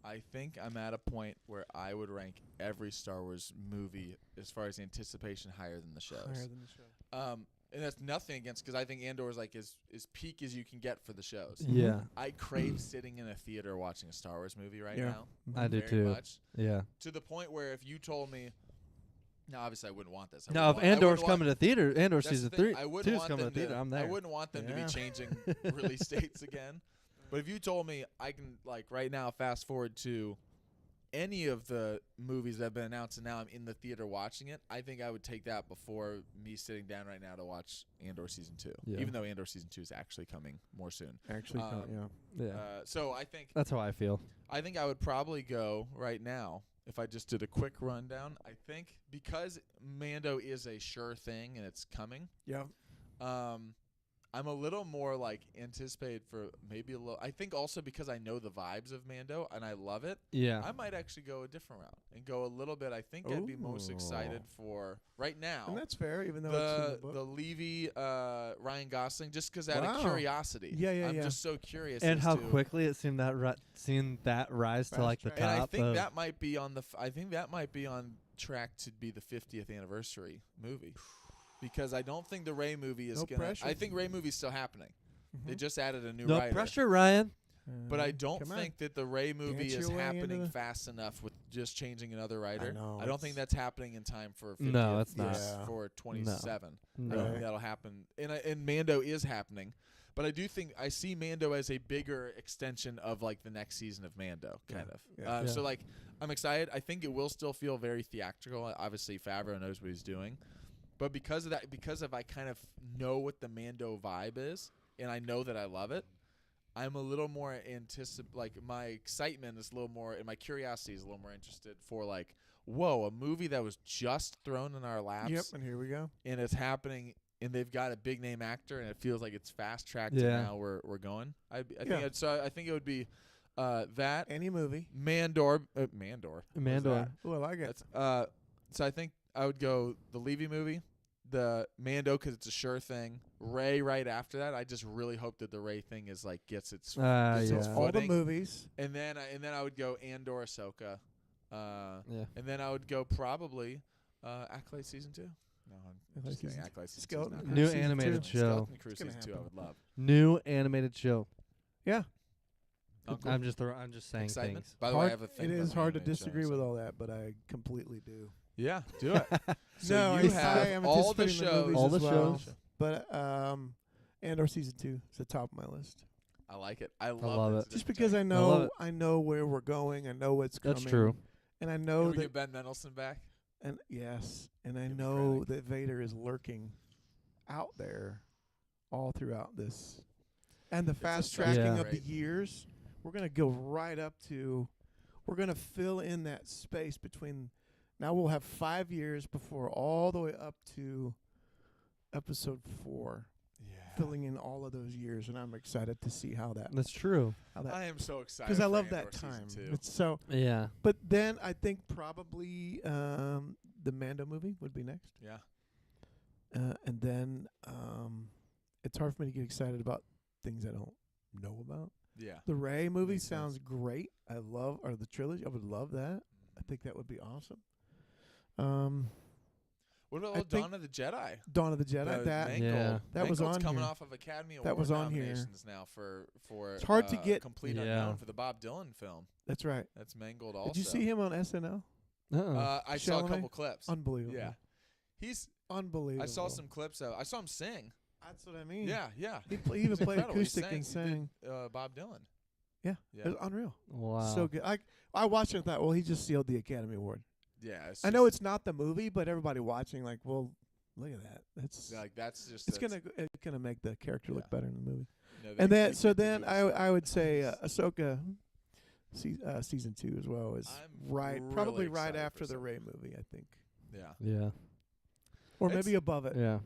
I think I'm at a point where I would rank every Star Wars movie, as far as anticipation, higher than the shows. Higher than the show. And that's nothing against, because I think Andor is like as peak as you can get for the shows. Yeah, I crave sitting in a theater watching a Star Wars movie right Yeah. now. I do very too. Much, Yeah. to the point where if you told me, now obviously I wouldn't want this. Now, if Andor's coming to theater, Andor That's season the thing, 3, I wouldn't 2 is want coming them to theater. I'm there. I wouldn't want them to Yeah. be changing release dates again. But if you told me I can, like, right now fast forward to any of the movies that have been announced and now I'm in the theater watching it, I think I would take that before me sitting down right now to watch Andor season 2. Yeah. Even though Andor season 2 is actually coming more soon. Actually, yeah. Yeah, So I think that's how I feel. I think I would probably go right now, if I just did a quick rundown. I think because Mando is a sure thing and it's coming, Yeah. I'm a little more anticipated for maybe a little. I think also because I know the vibes of Mando and I love it, Yeah. I might actually go a different route and go a little bit. I think I'd be most excited for right now. And that's fair, even though it's in the book. The Levy Ryan Gosling, just because out Wow. of curiosity. Yeah, I'm yeah. just so curious. And as how to, quickly it seemed that rise to Fast the track. top. And I think of, that might be on I think that might be on track to be the 50th anniversary movie, because I don't think the Rey movie is No gonna. pressure. I think Rey movie's still happening. They Mhm. just added a new no writer. pressure, Ryan. But I don't Come on. think that the Rey movie Dance is your way into happening the- fast enough with just changing another writer. know, don't think that's happening in time for 50th No, it's not. Yeah. for 27. I No. don't Right. think that'll happen. And Mando is happening. But I do think I see Mando as a bigger extension of the next season of Mando, kind of. Yeah. Yeah. So I'm excited. I think it will still feel very theatrical. Obviously, Favreau knows what he's doing, but because of that, because I kind of know what the Mando vibe is, and I know that I love it, I'm a little more my excitement is a little more, and my curiosity is a little more interested for whoa, a movie that was just thrown in our laps, Yep, and here we go. and it's happening. And they've got a big name actor, and it feels like it's fast tracked. Yeah. And now we're going. I Yeah. think it would be that Any movie. Mandor. What Mandor. was Oh, I like that? it. That's so I think I would go the Levy movie, the Mando because it's a sure thing. Rey right after that. I just really hope that the Rey thing is gets its It's its Yeah. all the footing. movies. and then I would go Andor, Ahsoka, Yeah. and then I would go probably Acolyte season 2. No, I'm just kidding. season Acolyte season 2 is Skeleton not Crew New happening. season animated 2. show. Skeleton Crew It's gonna season 2 I would happen. love. New animated show. Yeah. Uncle? I'm just saying Excitement. things. By the way, I have a thing It about is hard to animated disagree shows. with all that, but I completely do. Yeah, do it. So No, you I have am all the anticipating the shows. movies All as the well. shows. But Andor season 2 is the top of my list. I like it. I love love it. it. Just because I love know it. I know where we're going, I know what's coming. That's true. and I And know we that get Ben Mendelsohn back. and yes, and I Give me know credit. that Vader is lurking out there all throughout this. And the It's a fast such tracking Yeah. of the great- years, we're going to go right up to, we're going to fill in that space between, now we'll have 5 years before all the way up to episode 4, filling in all of those years. And I'm excited to see how that, That's true. I am so excited because I for love Andor that season time. 2. It's so, Yeah. but then I think probably the Mando movie would be next. Yeah. And then it's hard for me to get excited about things I don't know about. Yeah. The Rey movie Makes sense. sounds great. I love, or the trilogy. I would love that. I think that would be awesome. What about I think Dawn of the Jedi? Dawn of the Jedi. That Mangold. Yeah. That was Mangold's on coming here. off of Academy Award That was on here. nominations now for It's hard to get- Complete Yeah. Unknown for the Bob Dylan film. that's right. That's Mangold also. Did you see him on SNL? I saw a Chalamet? couple clips. Unbelievable. Yeah. He's Unbelievable. I saw some clips of I saw him sing. That's what I mean. Yeah, yeah. He even It's played incredible. He acoustic and he sang. did, Bob Dylan. Yeah. Yeah. It was unreal. Wow. So good. I watched it and thought, well, he just sealed the Academy Award. Yeah. I know it's not the movie, but everybody watching, like, well, look at that. That's that's just it's gonna make the character look Yeah. better in the movie. you know, And they then so get to then do I would say Ahsoka season 2 as well is I'm right, really probably right excited after for the Ahsoka. Ray movie, I think, Yeah. Yeah. or It's- maybe above it Yeah.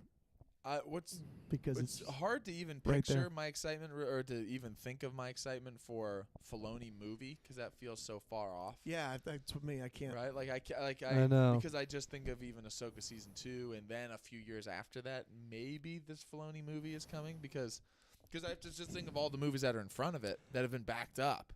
What's because it's it's hard to even right picture there. my excitement or to even think of my excitement for Filoni movie because that feels so far off. yeah. That's with me. I can't. Right, I know. because I just think of even Ahsoka season 2, and then a few years after that, maybe this Filoni movie is coming because I have to just think of all the movies that are in front of it that have been backed up.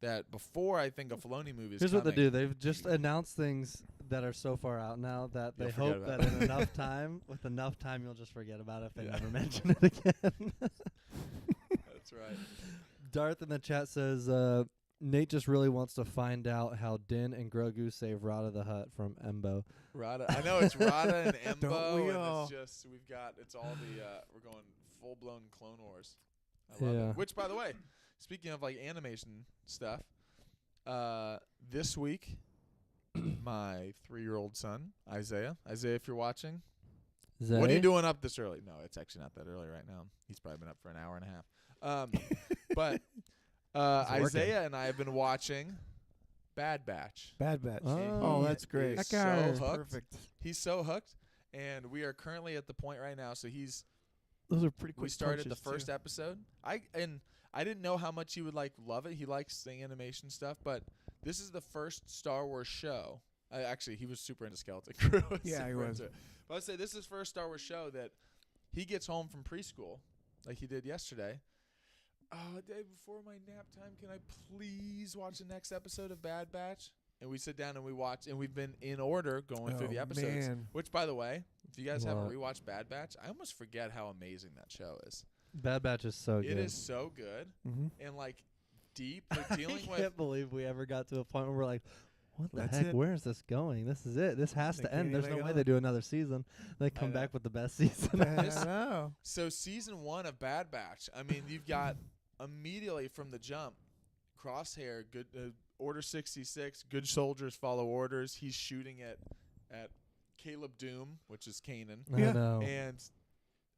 That before I think a Filoni movie is Here's coming. what they do. They've just announced things that are so far out now that they You'll forget hope about that it. in enough time, with enough time, you'll just forget about it if they Yeah. never mention it again. That's right. Darth in the chat says, Nate just really wants to find out how Din and Grogu save Rada the Hutt from Embo. Rada. I know it's Rada and Don't Embo, we and all? it's just it's all the we're going full blown Clone Wars. I love Yeah. it. Which, by the way, speaking of like animation stuff, this week, my 3-year-old son Isaiah, if you're watching, what are you doing up this early? No, it's actually not that early right now. He's probably been up for an hour and a half. But working. Isaiah and I have been watching Bad Batch. Bad Batch. Oh. Oh, that's great. He's That's so hooked. perfect. He's so hooked, and we are currently at the point right now. So Those are pretty quick. we started the punches, first too. episode. I didn't know how much he would love it. He likes the animation stuff, but this is the first Star Wars show. Actually, he was super into Skeleton Crew. Yeah, he Super was. into it. But I'd say this is his first Star Wars show that he gets home from preschool, like he did yesterday. Day before my nap time, can I please watch the next episode of Bad Batch? And we sit down and we watch, and we've been in order going through the Oh, episodes. man. Which, by the way, if you guys haven't What? rewatched Bad Batch, I almost forget how amazing that show is. Bad Batch is so good. It is so good Mhm. and deep. They're dealing I with can't believe we ever got to a point where we're like, what the That's heck? it. Where is this going? This is it. This has They to can't end. There's even no let way go. they do another season. They come know. back with the best season. I know. So season 1 of Bad Batch. I mean, you've got immediately from the jump, Crosshair, good Order 66, good soldiers follow orders. He's shooting at Caleb Doom, which is Kanan, I Yeah. know. and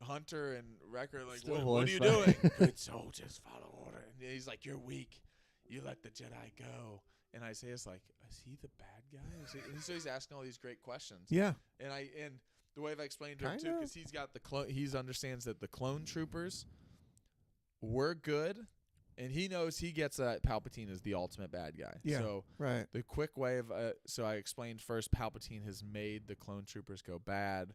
Hunter and Wrecker like, Still what are you voice doing? line. Good soldiers follow order. And he's like, you're weak. You let the Jedi go. And Isaiah's like, is he the bad guy? So he's asking all these great questions. Yeah. And the way I've explained to him too, Kinda. because he's got he understands that the clone troopers were good, and he knows he gets that Palpatine is the ultimate bad guy. Yeah. So Right. the quick way of so I explained first, Palpatine has made the clone troopers go bad.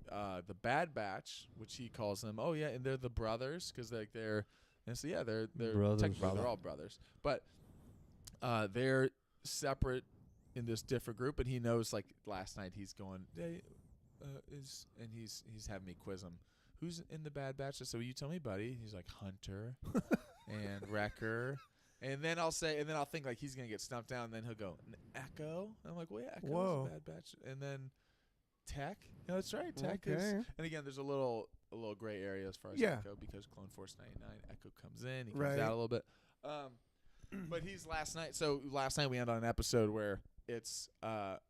The Bad Batch, which he calls them, oh yeah, and they're the brothers because they're and so yeah they're Brothers. technically they're all brothers, but they're separate in this different group, and he knows like last night he's going hey, and he's having me quiz him. Who's in the Bad Batch? So you tell me, buddy. He's like Hunter and Wrecker. And then I'll think like he's gonna get stumped down. And then he'll go Echo. And I'm like, well, yeah, Echo's Whoa. a Bad Batch. And then Tech. No, that's right. Tech is. Okay. And again, there's a little gray area as far as Yeah. Echo because Clone Force 99 Echo comes in, he comes Right. out a little bit. But he's last night. So last night we ended on an episode where it's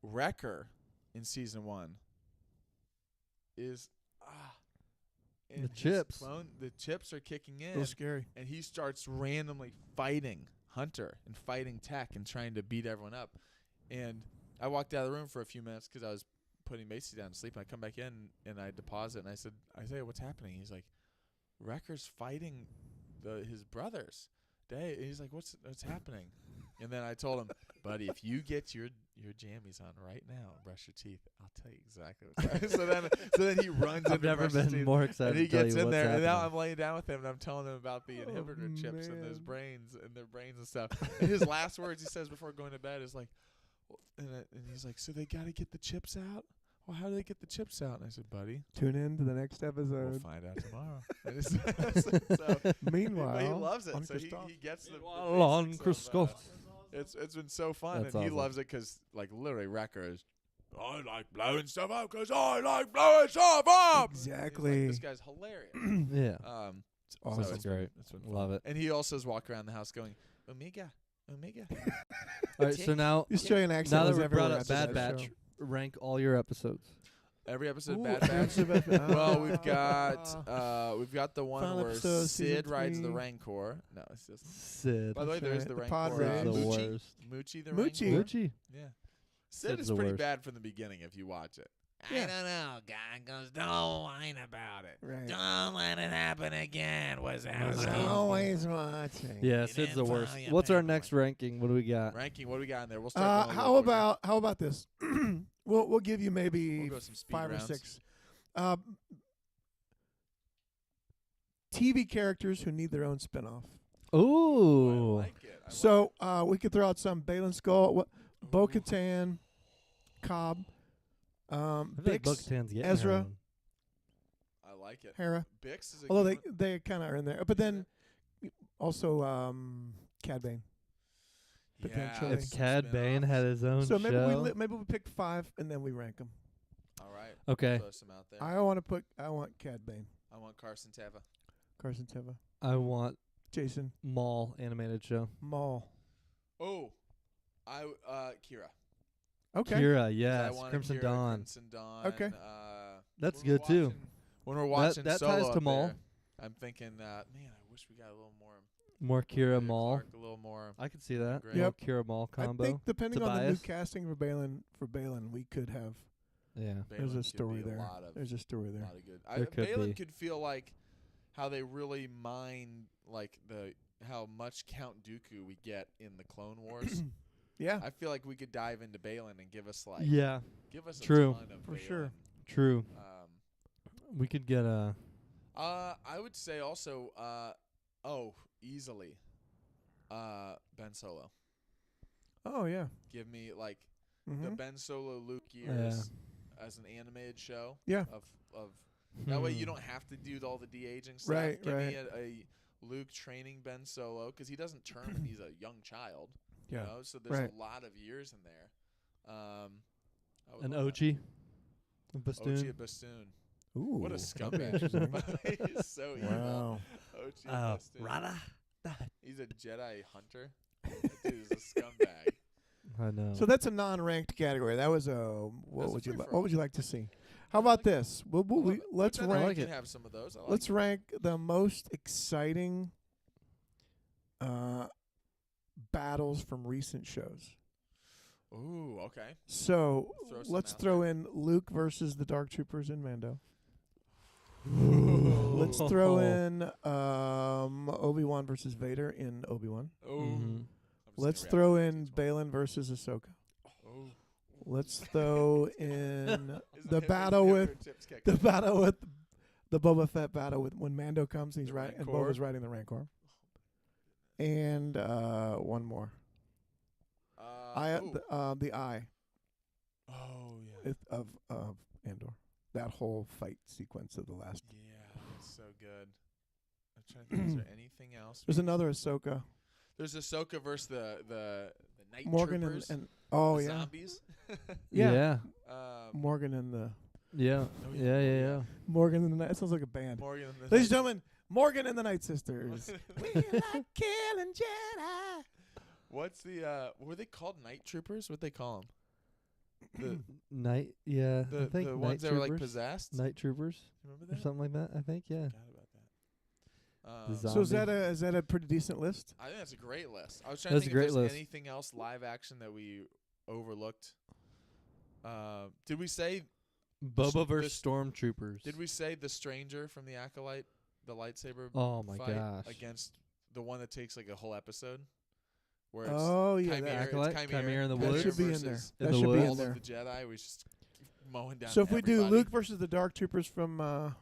Wrecker in season 1 is and The his chips. the chips are kicking A in, little scary. and he starts randomly fighting Hunter and fighting Tech and trying to beat everyone up. And I walked out of the room for a few minutes because I was putting Macy down to sleep. And I come back in and I deposit, and I said, Isaiah, what's happening? He's like, Wrecker's fighting his brothers. He's like, what's happening? And then I told him, buddy, if you get your jammies on right now and brush your teeth, I'll tell you exactly what's happening. so then he runs I've in to never brush his been teeth, more excited and he to tell gets you in what's there, happening. and now I'm laying down with him, and I'm telling him about the inhibitor chips and his man. brains and their brains and stuff. And his last words he says before going to bed is like, and he's like, so they got to get the chips out? Well, how do they get the chips out? And I said, buddy, Tune in to the next we'll episode. find out tomorrow. And so, Meanwhile, but he loves it. on So Christoph. he gets the on basics of, Christoph. it's been so fun, That's and he awesome. loves it because like literally Wrecker is. I like blowing stuff up because I like blowing stuff up. Exactly. This guy's hilarious. Yeah. awesome. So That's great. It's been Love fun. it. And he also is walking around the house going, Omega. All right, so now The Australian accent now that was we brought everywhere up after Bad that Batch, show. rank all your episodes. Every episode Ooh, Bad Batch. episode Bad Batch. Well, we've got the one Final where episode, Sid season rides the 3. Rancor. No, it's just. Sid. By the way, That's there is right. the The Rancor. pod Sid's the Moochie. worst. Moochie the Moochie. Rancor. Moochie. Yeah. Sid Sid's is the pretty worst. bad from the beginning if you watch it. Yeah. I don't know. God goes, don't whine about it. Right. Don't let it happen again. Was Always watching. Yeah, You Sid's didn't the worst. file your What's our paperwork. next ranking? What do we got? Ranking, what do we got in there? We'll start. going a How little quicker. about this? we'll give you maybe We'll go some speed 5 rounds. or 6. TV characters who need their own spinoff. Ooh. I like it. So we could throw out some Balin Skull, Bo-Katan, Cobb, I feel like Bix, Bo-Katan's getting Ezra. her own. I like it. Hera. Bix is a Although good one. they kind of are in there, but then also Cad Bane. potentially. If Cad Bane had his own So maybe show. maybe we pick 5 and then we rank them. All right. Okay. Throw some out there. I want Cad Bane, I want Carson Teva. Carson Teva, I want Jason Maul animated show. Maul. Oh, Kira. Okay. Kira, 'Cause yes. I wanted Crimson Kira, Dawn. Crimson Dawn. Okay. That's when we're good too. watching- When we're watching that Solo ties to up Maul. there, I'm thinking, man, I wish we got a little more. More Kira Peter Maul. Clark, a little more. I could see that. Great. Yep. Kira Maul combo. I think depending on the new Tobias. casting for Balin, we could have. Yeah. There's Balin a could story be there. A lot of, There's a story there. lot of good. There could Balin be. could feel like how they really mine like how much Count Dooku we get in the Clone Wars. Yeah. I feel like we could dive into Balin and give us like Yeah. give us True. a ton of For Balin. sure. True. We could get a. I would say also easily Ben Solo. Oh yeah. Give me like the Mhm. Ben Solo Luke years as an animated show. Yeah. Of that way you don't have to do all the de-aging stuff. Right, Give me right. a Luke training Ben Solo because he doesn't turn when he's a young child. Yeah. You know? So there's Right. a lot of years in there. I would An love OG. that. Bastoon. OG Bastoon. Ooh. What a that'd be scumbag. interesting. He's so evil. Wow. OG Oh, Bastoon. Rada. He's a Jedi hunter. That dude is a scumbag. I know. So that's a non-ranked category. That was a That's a what free-for-all. would you like to see? How about this? Let's I rank. can have some of those. I like Let's rank the most exciting battles from recent shows. Ooh, okay. So Throw some let's out throw there. in Luke versus the Dark Troopers in Mando. Let's throw in Obi-Wan versus Vader in Obi-Wan. Oh. Mhm. I'm just Let's gonna throw react to in this one. Balin versus Ahsoka. Oh. Let's throw in Is the his battle with fingertips kicked the up? battle with the Boba Fett battle with when Mando comes and he's The right and Rancor? Boba's riding the Rancor. And one more. The eye Oh yeah. of Andor. That whole fight sequence of the last. Yeah, that's so good. I'm trying to think. Is there anything else? There's another Ahsoka. There's Ahsoka versus the night Morgan troopers. and oh the yeah. zombies. Yeah. Yeah. Morgan and the Yeah. Yeah. Yeah. Morgan and the Night. It sounds like a band. Morgan and the Ladies and gentlemen, Morgan and the Night Sisters. We like killing Jedi. What's the were they called night troopers? What they call them? Night, yeah. The I think the night ones that were like troopers. possessed. Night troopers Remember or that? something like that. I think, yeah. Forgot about that. The So zombie. is that a pretty decent list? I think that's a great list. I was trying That's to a think if great there's list. anything else live action that we overlooked. Did we say? Boba versus Stormtroopers. Did we say the stranger from the Acolyte, the lightsaber Oh my fight gosh. against the one that takes like a whole episode? Where it's Oh yeah, Chimera, that. Acolyte? it's Chimera in the That woods? should be in there. versus In That the should be woods. in all there. of the Jedi. We just mowing down. So if we do everybody. Luke versus the Dark Troopers from, so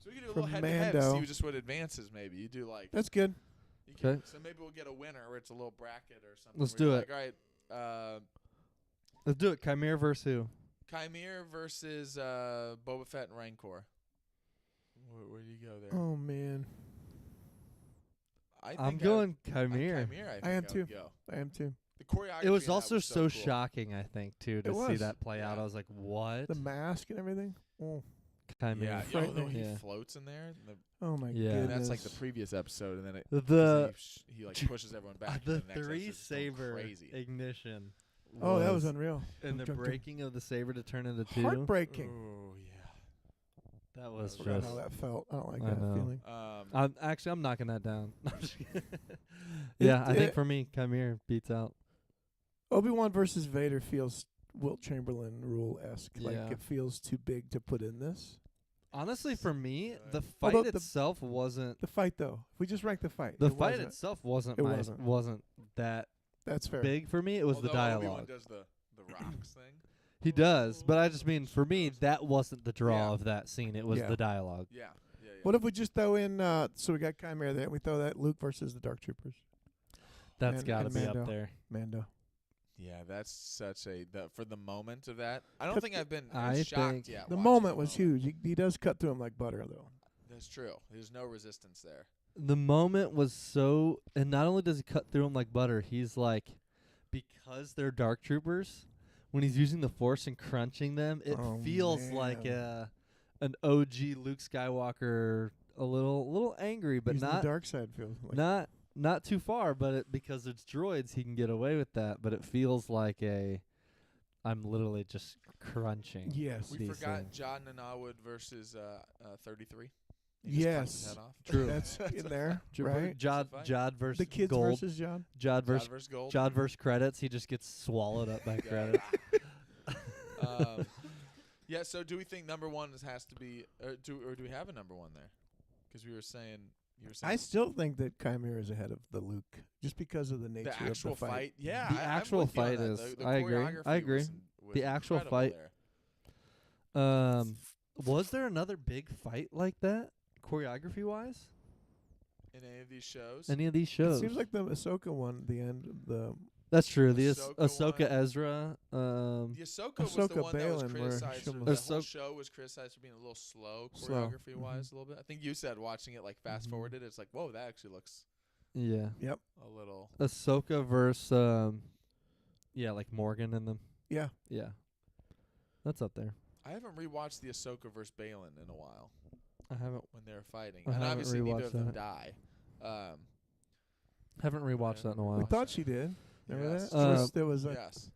we could do a from little head-to-head, Mando. see just what advances. Maybe you do like. that's good. You can, Okay. so maybe we'll get a winner where it's a little bracket or something. Let's where do you're it. Like, all right, Let's do it. Chimera versus who? Chimera versus Boba Fett and Rancor. Where do you go there? Oh man, I think I'm going Chimera. Chimera. Chimera, I think I am would too. Go. I am too. The choreography. It was in that also was so cool. shocking, I think, too, to It see was. that play out. Yeah. I was like, what? The mask and everything. Oh, Chimera. Yeah, frightening. he Yeah. floats in there. oh my Yeah. goodness. And that's like the previous episode, and then it The he like pushes everyone back. the and the next three episode's going saber crazy. ignition. Oh, that was unreal. And the Dun, dun, dun. breaking of the saber to turn into two. Heartbreaking. Oh That was I Forgot just. how that felt. I don't like I that know. feeling. yeah. I'm knocking that down. I'm just kidding. Yeah, I think it- for me, Chimera beats out. Obi-Wan versus Vader feels Wilt Chamberlain rule-esque. Yeah. Like it feels too big to put in this. Honestly, for me, the Although fight the- itself wasn't. The fight, though. If we just rank the fight. The it fight wasn't. itself wasn't. It wasn't. wasn't that That's fair. big for me. It was Although the Obi-Wan dialogue. does the rocks thing. He does, but I just mean for me that wasn't the draw Yeah. of that scene. It was Yeah. the dialogue. Yeah. What if we just throw in, so we got Chimera there, and we throw that Luke versus the Dark Troopers? That's And- got to and be Mando. up there. Mando. Yeah, that's such for the moment of that. I don't Cut think the- I've been I as shocked think yet. The watching moment the was moment. huge. He does cut through him like butter, though. That's true. There's no resistance there. The moment was so, and not only does he cut through him like butter, he's like, because they're dark troopers, when he's using the force and crunching them, it Oh, feels like man. an OG Luke Skywalker, a little angry, but Using not the dark side feels like. not too far. But because it's droids, he can get away with that. But it feels like I'm literally just crunching. Yes. We These forgot things. John Nanawood versus 33. He just cuts his Yes. head off. True. That's in there, right? Jod fight. Jod versus The kids Gold. versus John. Jod versus Jod versus Gold. Jod versus credits. He just gets swallowed up by Yeah. credits. Yeah. So, do we think number one has to be, or do we have a number one there? Because you were saying I still think that Chimera is ahead of the Luke, just because of the nature the actual of the fight. Yeah, The I'm actual with you on fight that. is- The I agree. choreography I agree. was The actual incredible fight- there. Was there another big fight like that, choreography wise? In any of these shows. Any of these It shows? seems like the Ahsoka one, the end, the That's true. The Ahsoka Ahsoka one. Ezra. The Ahsoka was the Ahsoka one that was Balin, where criticized. she For, almost- the whole Ahsoka- show was criticized for being a little slow Slow. choreography wise, a little bit. I think you said watching it like fast Mhm. forwarded. It's like, whoa, that actually looks Yeah. Yep. a little. Ahsoka versus yeah, like Morgan and them. Yeah. Yeah. That's up there. I haven't rewatched the Ahsoka versus Balin in a while I haven't when they're fighting, I and haven't obviously neither of rewatched them that. die. rewatched that in a We while. thought she did. Remember Yes. that? There was Yes.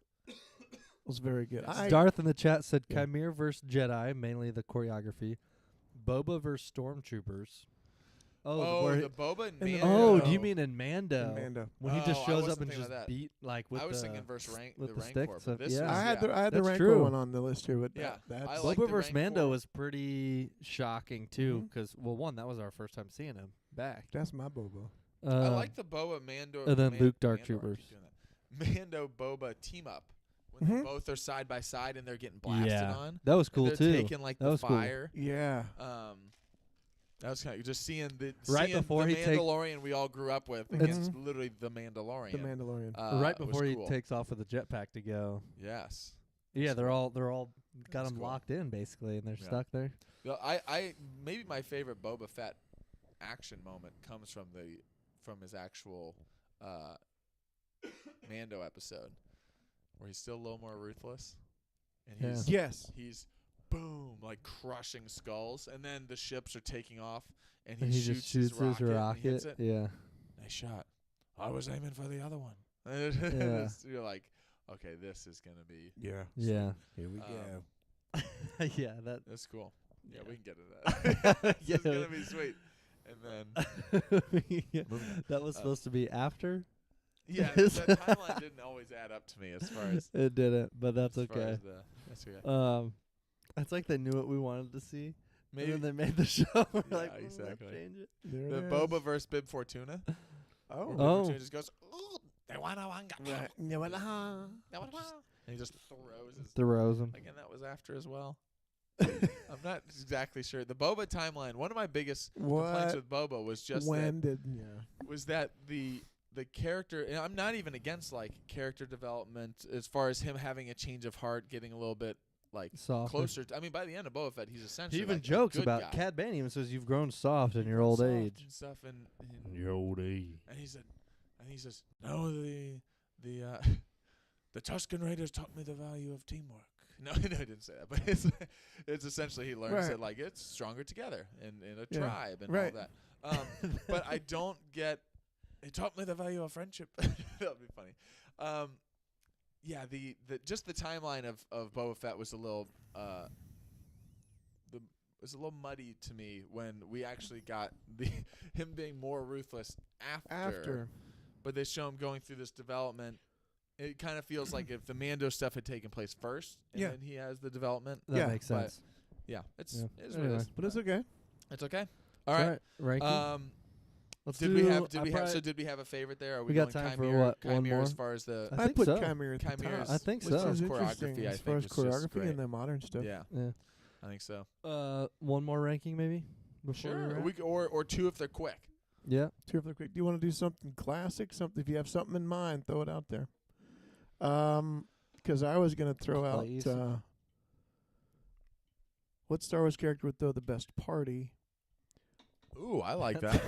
was very good. Yes. I, Darth in the chat said Yeah. Chimera versus Jedi, mainly the choreography. Boba versus Stormtroopers. Oh, where the Boba and the- Mando. oh, Mando. do you mean in Mando? and Mando. When he Oh, just I shows wasn't up and thinking just of that. beat like with I was the thinking versus with the the Rancor, sticks but of- this yeah. was, I had the That's Rancor true. one on the list here, but Yeah, that's I like Boba the versus Mando Rancor. was pretty shocking too, Mhm. 'cause well, one that was our first time seeing him back. that's my Boba. I like the Boba Mando. and then Luke Dark Mandor, I keep Troopers. doing that. Mando Boba team up when they Mhm. both are side by side and they're getting blasted Yeah, on. that was And cool they're too. taking like That the was cool. fire. Yeah. That was kind of just seeing the Right seeing before the he take- Mandalorian we all grew up with It's- against literally the Mandalorian. The Mandalorian. right was before he cool. takes off with the jetpack to go. Yes. Yeah, they're all got That's him cool. locked in basically, and they're Yeah. stuck there. I maybe my favorite Boba Fett action moment comes from his actual Mando episode, where he's still a little more ruthless, and he's Yes. he's boom like crushing skulls, and then the ships are taking off, and And he just shoots his and he rocket. hits it. Yeah. Nice shot. I was aiming for the other one. You're like, okay, this is gonna be Yeah. Yeah. Here we go. Yeah, that's cool. Yeah, Yeah. we can get to that. Yeah. It's gonna be sweet. And then Yeah. That was supposed to be after. yeah, that timeline didn't always add up to me as far as It didn't, but that's as far okay. as that's okay. It's like they knew what we wanted to see. Maybe And then they made the show. We're Yeah, like, exactly. Let's change it. There the it is. Boba versus Bib Fortuna. Oh. Where Bib Oh. Fortuna just goes, ooh, They wanna wanga. Right. Yeah, well, and he just throws his. Throws them. Again, that was after as well. I'm not exactly sure. The Boba timeline. One of my biggest complaints What? with Boba was just When that did was that the character. And I'm not even against like character development as far as him having a change of heart, getting a little bit like Soft. closer. I mean, by the end of Boba Fett, he's essentially He even like a jokes good about guy. Cad Bane even says you've grown soft in He your grows old soft age. and stuff, and Your old age. and he said, no, the the Tusken Raiders taught me the value of teamwork. No, he didn't say that, but it's essentially he learns Right. that like it's stronger together in a Yeah. tribe and Right. all that. But I don't get. It taught me the value of friendship. That'd be funny. Yeah, the just the timeline of Boba Fett was a little was a little muddy to me when we actually got him being more ruthless after. But they show him going through this development. It kind of feels like if the Mando stuff had taken place first, and Yeah. then he has the development. That Yeah, makes but- sense. Yeah, it's Yeah. it is what it is. But it's okay. It's okay. All right. Ranking. Let's Did do, we have? I Did we have? probably- So did we have a favorite there? Are We got going time for Chimera, what, one Chimera more? as far as the I I think put so. Chimera at the Chimeras- top. I think which so. is Choreography, interesting I as think, far as is just choreography great. and the modern stuff. yeah, Yeah. I think so. One more ranking maybe. Before we Sure. wrap? We or two if they're quick. Yeah. Terrific. Quick. Do you want to do something classic? Something if you have something in mind, throw it out there. Because I was gonna throw Please. out what Star Wars character would throw the best party? Ooh, I like that.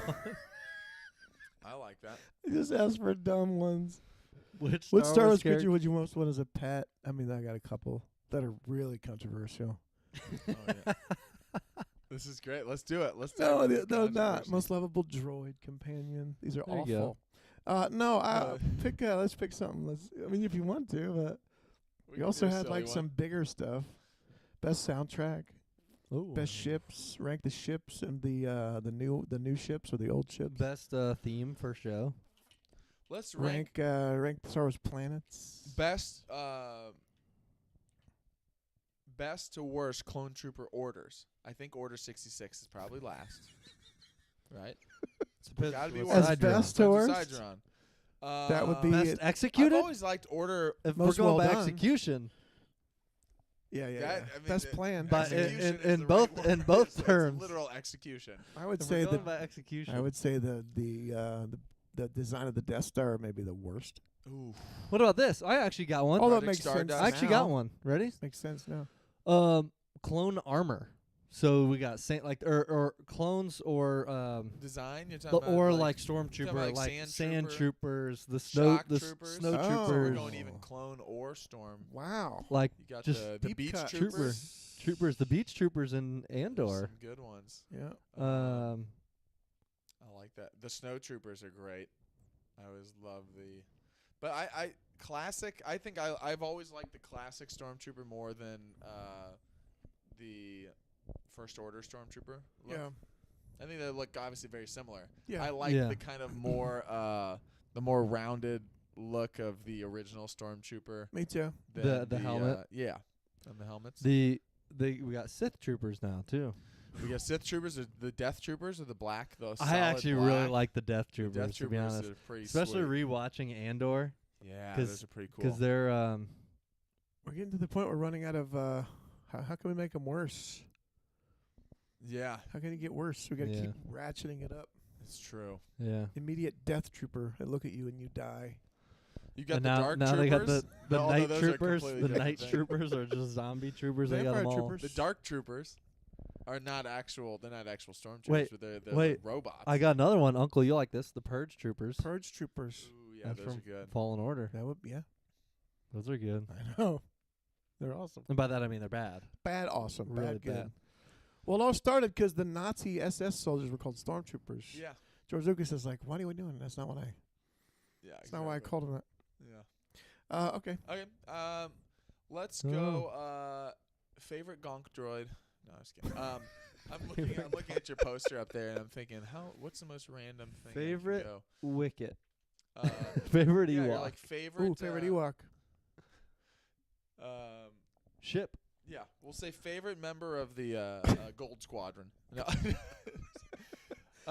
I like that. I just asked for dumb ones. Which What Star Wars character creature would you most want as a pet? I mean, I got a couple that are really controversial. Oh, yeah. This is great. Let's do it. Let's do No, it. no, not most lovable droid companion. These are There you go. awful. No, pick. Let's pick something. I mean, if you want to, but we also had like some bigger stuff. Best soundtrack, Ooh. best ships. Rank the ships and the new ships or the old ships. Best theme for show. Let's rank Rank Star Wars planets. best to worst clone trooper orders. I think Order 66 is probably last. Right? Gotta be As worst. best to worst? Sidron. That would be Best it. I've executed. always liked Order. If most we're going well by done. execution, Yeah. That- I mean, Best the- plan. But execution in is the both- right in word. both It's terms. literal execution. I would if say we're going that. by execution. I would say the design of the Death Star may be the worst. Ooh. What about this? I actually got one. Although it Project makes sense. Stardust. I actually now. got one. Ready? Makes sense now. Clone armor. So we got or clones or Design? You're talking about or like stormtrooper, like like sand sand trooper, troopers, the snow shock the troopers? snow Oh. We're troopers, going even clone or storm. Wow. like You got Just the deep beach cut. troopers. the beach troopers in There's Andor. some good ones. Yeah. I like that. The snow troopers are great. I always love the. But I classic. I think I've always liked the classic stormtrooper more than the First Order stormtrooper. Look. Yeah. I think they look obviously very similar. Yeah. I like Yeah. the kind of more the more rounded look of the original stormtrooper. Me too. than The helmet? Yeah, and the helmets. We got Sith troopers now too. We got Sith troopers, the Death troopers, or the black. The I solid actually black. really like the Death The troopers, Death to be troopers honest, are pretty especially sweet. rewatching Andor Yeah, 'cause- those are pretty cool. because they're We're getting to the point we're running out of. How can we make them worse? Yeah, How can it get worse? We got to Yeah. keep ratcheting it up. it's true. yeah. Immediate Death Trooper. I look at you and you die. You got And the now, Dark now troopers. they got the No, night those are troopers. completely The different night thing. troopers are just zombie troopers. They got Vampire them all. troopers. The Dark troopers are not actual. They're not actual stormtroopers. Wait, but they're wait. the robots. I got another one, Uncle. You like this? The Purge troopers. Purge Troopers. Ooh, yeah, That's those from are good. Fallen Order. That would Those are good. I know. They're awesome. And by that I mean they're bad. Bad awesome. Really bad good. bad. Well, it all started because the Nazi SS soldiers were called stormtroopers. Yeah, George Lucas is like, "What are we doing? That's not what I. yeah. That's not why I called them that." Okay. Okay. Let's go. Favorite gonk droid. No, I was kidding. I'm looking at your poster up there, and I'm thinking, what's the most random thing? Favorite I can Wicket. go? Favorite Yeah, Ewok. you're like favorite. Ooh, favorite Ewok. Ship. Yeah, we'll say favorite member of the Gold Squadron. No.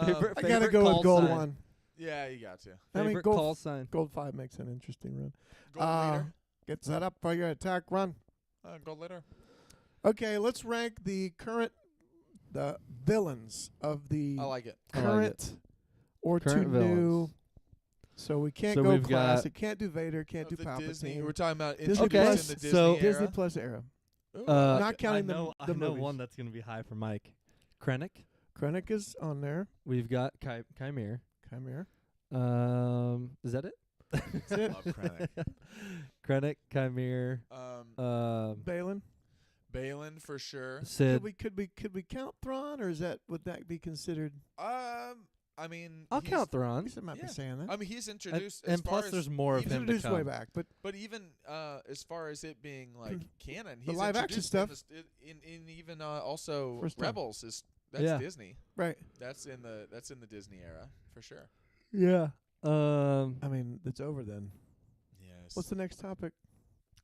Favorite- I gotta go call with gold sign. 1. Yeah, you got to. I mean, Favorite gold call sign. Gold 5 makes an interesting run. Gold leader. Get set up for your attack run. Gold leader. Okay, let's rank the villains of the I like it. current or Current two new. villains. So we can't So go we've got- classic. Can't do Vader. Can't do Of the Disney. Palpatine. We're talking about Disney introduced Plus. in the Disney So- era. Disney Plus era. Ooh, Not counting I know, the I know movies. one that's going to be high for Mike. Krennic. Krennic is on there. We've got Chimere. Chimera. Is that it? That's it. love Krennic. Krennic, Chimere, Balin. Balin for sure. Sid. Could we count Thrawn, or would that be considered? I mean, I'll he's- count I Thrawn. guess I might Yeah. be saying that. I mean, he's And, introduced. as and far plus, as there's more of He's him to introduced way come. back, but But even as far as it being like canon, The he's live action introduced stuff. in even also First time. Rebels that's Yeah. Disney. right. That's in the Disney era for sure. Yeah. I mean, it's over then. Yes. What's the next topic?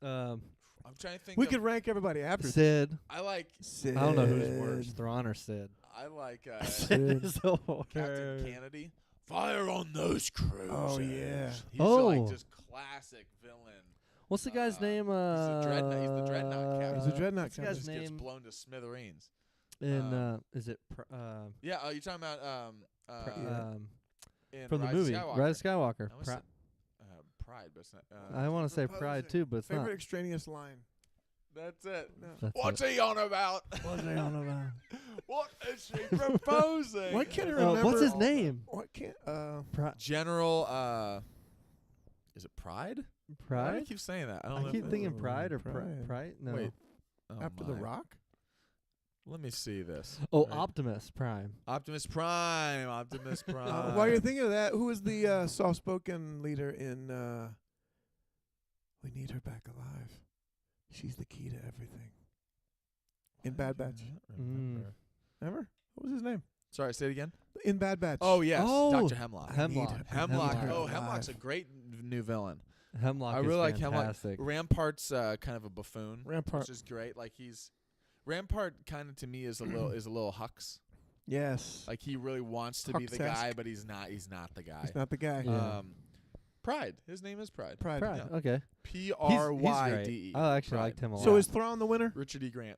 I'm trying to think. We of, could rank everybody after. Sid. I like. Sid. I don't know who's worse, Thrawn or Sid. I like Sid. Is the Captain worst. Kennedy. Fire on those cruisers. Oh, yeah. He's Oh. like just classic villain. What's the guy's name? He's the dreadnought captain. He's a dreadnought What's the captain. guy's Just gets name? blown to smithereens. In is it Yeah, you're talking about Yeah. in from the Rise movie of Skywalker. Rise of Skywalker? I almost said, Pride, but it's not. I want to say Proposing. Pride too, but it's Favorite not. extraneous line. That's it. No. That's What's it. he on about? What's he on about? What is she proposing? Why can't I remember? What's his name? What can't? General. Is it Pride? Why do I Pride. keep saying that? I don't I know. keep if thinking Oh, Pride or Pride. Pride. No. Wait. Oh After the my. Rock. Let me see this. Oh, Right. Optimus Prime. Optimus Prime. Optimus Prime. While you're thinking of that, who is the soft-spoken leader in? We need her back alive. She's the key to everything. In Bad Batch. Remember. Ever? What was his name? Sorry, say it again. In Bad Batch. Oh yes, Oh, Dr. Hemlock. Hemlock. Hemlock. Hemlock. Oh, Hemlock's a great new villain. Hemlock. I is really like Hemlock. fantastic. Rampart's kind of a buffoon, Rampart. which is great. Like Rampart kind of to me is a little Hux. Yes. Like he really wants to be the Hux-esque. guy, but he's not. He's not the guy. He's not the guy. Yeah. Pride. His name is Pride. Pride. Pride. Yeah. Okay. P-R-Y-D-E. I actually Pride. liked him a lot. So is Thrawn the winner? Richard E. Grant.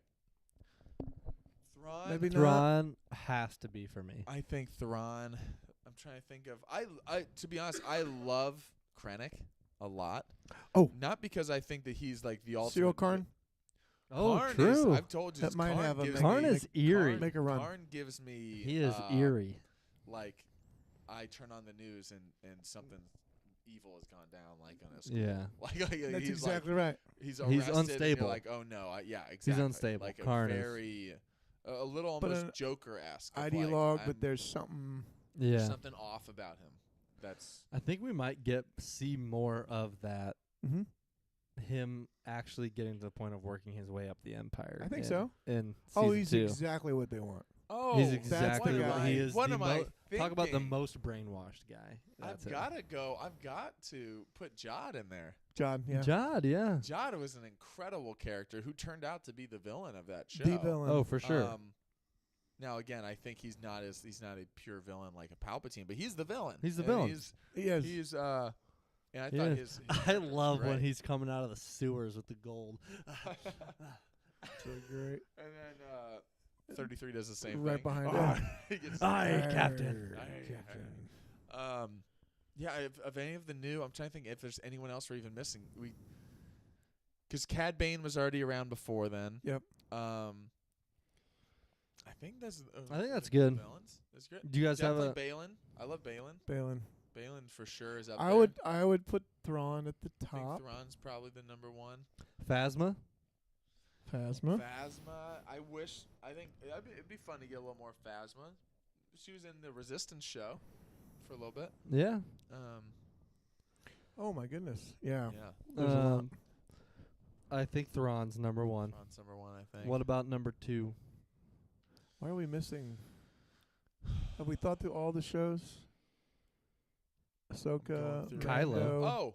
Thrawn. Maybe not. Thrawn has to be for me. I think Thrawn. I'm trying to think of. I to be honest, I love Krennic a lot. Oh. Not because I think that he's like the ultimate. Cyril Karn. Oh, Karn true. Is, I've told you That might Karn have a gives make- Karn me, is eerie. Make a run. Karn gives me. He is eerie. Like, I turn on the news and something evil has gone down. Like on a school. Yeah. Like That's he's exactly right. He's He's arrested and you're unstable. like, oh no, yeah, exactly. unstable. Like Karn a is. very, a little But almost an Joker-esque. Ideologue, like, but there's something. Yeah. something off about him. That's I think we might see more of that. Mm-hmm. Him actually getting to the point of working his way up the empire. I think in- so. In Oh, season he's 2. exactly what they want. oh, He's that's exactly the what guy. he is. What the am I talk about the thinking? most brainwashed guy. That's I've it. got to go. I've got to put Jod in there. John, yeah. Jod, yeah. Jod was an incredible character who turned out to be the villain of that show. The villain. Oh, for sure. Now again, I think he's not a pure villain like a Palpatine, but he's the villain. He's the And villain. He is. He's and I Yeah. thought his I love when great. he's coming out of the sewers with the gold. so great. And then 33 does the same Right thing. behind Oh, him. he gets- Aye, Captain. Aye, Captain. Yeah, if of any of the new, I'm trying to think if there's anyone else we're even missing. Because Cad Bane was already around before then. Yep. I think that's. I think that's the good. Balance. That's good. Do you guys have Definitely a? Balin. I love Balin. Balin. Balin for sure is up I there. would put Thrawn at the I think top. Thrawn's probably the number one. Phasma? Phasma. Phasma. I think it'd be fun to get a little more Phasma. She was in the Resistance show for a little bit. Yeah. Oh my goodness. Yeah. Yeah. There's a lot. I think Thrawn's number 1. Thrawn's number 1, I think. What about number 2? Why are we missing? Have we thought through all the shows? Ahsoka, Going through Kylo.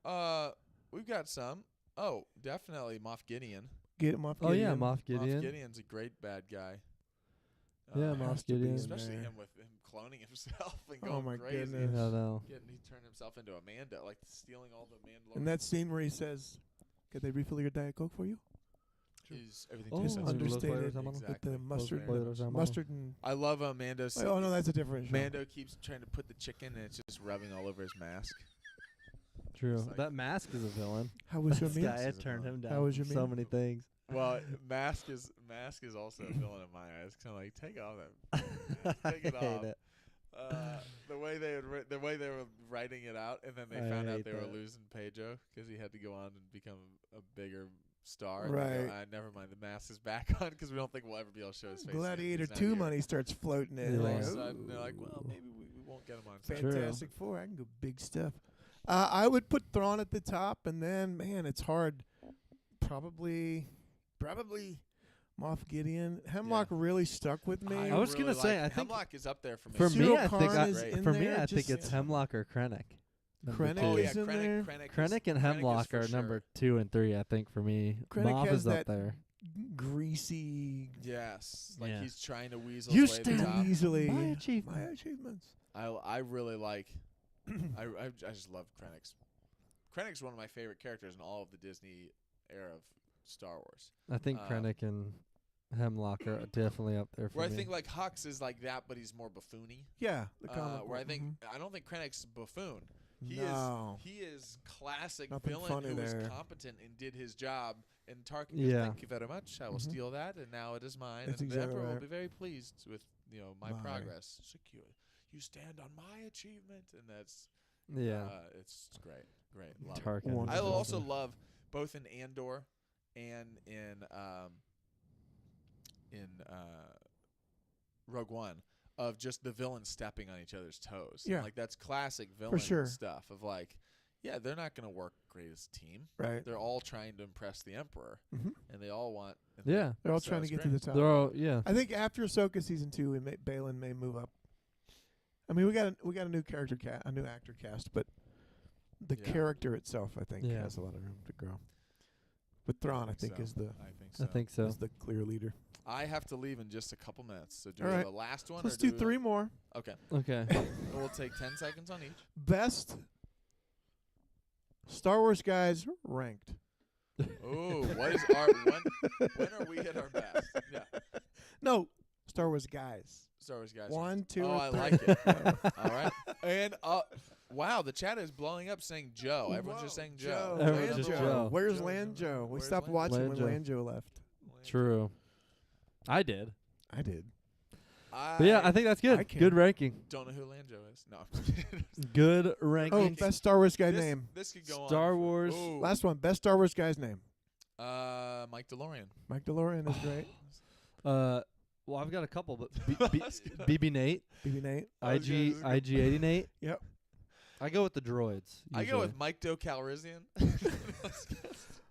Oh. We've got some. Oh, definitely Moff Gideon. Get him off. Oh yeah, Gideon. Moff Gideon. Moff Gideon's a great bad guy. Yeah, Has Moff to be Gideon. in Especially there. him with him cloning himself and Oh going my crazy. goodness. I know. He turned himself into a Mando, like stealing all the Mandalorian. And that scene where he says, "Could they refill your Diet Coke for you?" Is everything Oh, too sensitive. understated. Exactly. With the mustard, Spoilers, I'm mustard and. I love Mando's. Oh no, that's a different show. Mando keeps trying to put the chicken and it's just rubbing all over his mask. True. It's like- That Mask is a villain. How was your This meal? guy had Is a turned him villain. down. How was your from so meal? many things. Well, Mask is also a villain in my eyes. Kind of like take off that. Take it I hate off. it. The way they were writing it out, and then they I found out hate they were that. losing Pedro because he had to go on and become a bigger star. And Right. they go, never mind. The mask is back on because we don't think we'll ever be able to show his face. again. Gladiator He's not 2 here. money starts floating in. Yeah. All Like, of a sudden, they're like, ooh. well, maybe we won't get him on. True. Fantastic Four. I can go big stuff. I would put Thrawn at the top, and then man, it's hard. Probably Moff Gideon. Hemlock really stuck with me. I was gonna say, I think- Hemlock is up there for me. For me, I think Pseudo-Karn is in for me, there, I think just- it's Hemlock or Krennic. Number Krennic two. Oh yeah, is in there. Krennic and Hemlock are number 2 and 3. I think for me, Krennic Moff has is up that there. Greasy. Yes, like Yeah. he's trying to weasel You his way to the stand top. easily. My achievement. My achievements. I really like. I just love Krennic's. Krennic's one of my favorite characters in all of the Disney era of Star Wars. I think Krennic and Hemlock are definitely up there for Where me. I think like Hux is like that, but he's more buffoony. Yeah, the comic. Where I think book. I don't think Krennic's buffoon. He No. is classic Nothing villain funny who was there. competent and did his job. And Tarkin goes, Yeah. thank you very much. I will Mhm. steal that, and now it is mine. That's and the exactly Emperor will right. be very pleased with my Bye. progress. Secure. You stand on my achievement, and that's yeah, it's great, love it. Tarkin. Wonderful. I Wonderful. also love both in Andor and in Rogue One of just the villains stepping on each other's toes. Yeah. Like that's classic villain sure. stuff of like, yeah, they're not going to work great as a team. Right. They're all trying to impress the Emperor, Mhm. and they all want. and Yeah. They're all so trying to it's get to great. the top. They're all I think after Ahsoka season 2, Balin may move up. I mean, we got a new character a new actor cast, but the Yeah. character itself, I think, Yeah. has a lot of room to grow. But Thrawn, I think, so. is the I think so. I think so. is the clear leader. I have to leave in just a couple minutes. So do All we right. have a last one? Let's or do we- 3 more. Okay. Okay. We'll take 10 seconds on each. Best Star Wars guys ranked. Oh, what is our when are we at our best? Yeah, No, Star Wars guys. Star Wars guys. 1, 2, Oh, or I 3. like it. All right, and wow, the chat is blowing up saying Joe. Everyone's just saying Joe. Everyone's Land just Joe. Joe. Where's Joe Land number- Joe? We where's stopped Land watching Land when Joe. Land Joe left. True. I did. I did. But yeah, I think that's good. I can't. Good ranking. don't know who Lanjo is. No, I'm just kidding. Good ranking. Oh, best Star Wars guy this, name. This could go on. Star Wars. Ooh. Last one. Best Star Wars guy's name. Mike DeLorean. Mike DeLorean is great. Well, I've got a couple, but BB Nate, BB Nate. I was gonna- IG80 Nate. Yep. I go with the droids. I go usually. with Mike Doe Calrissian.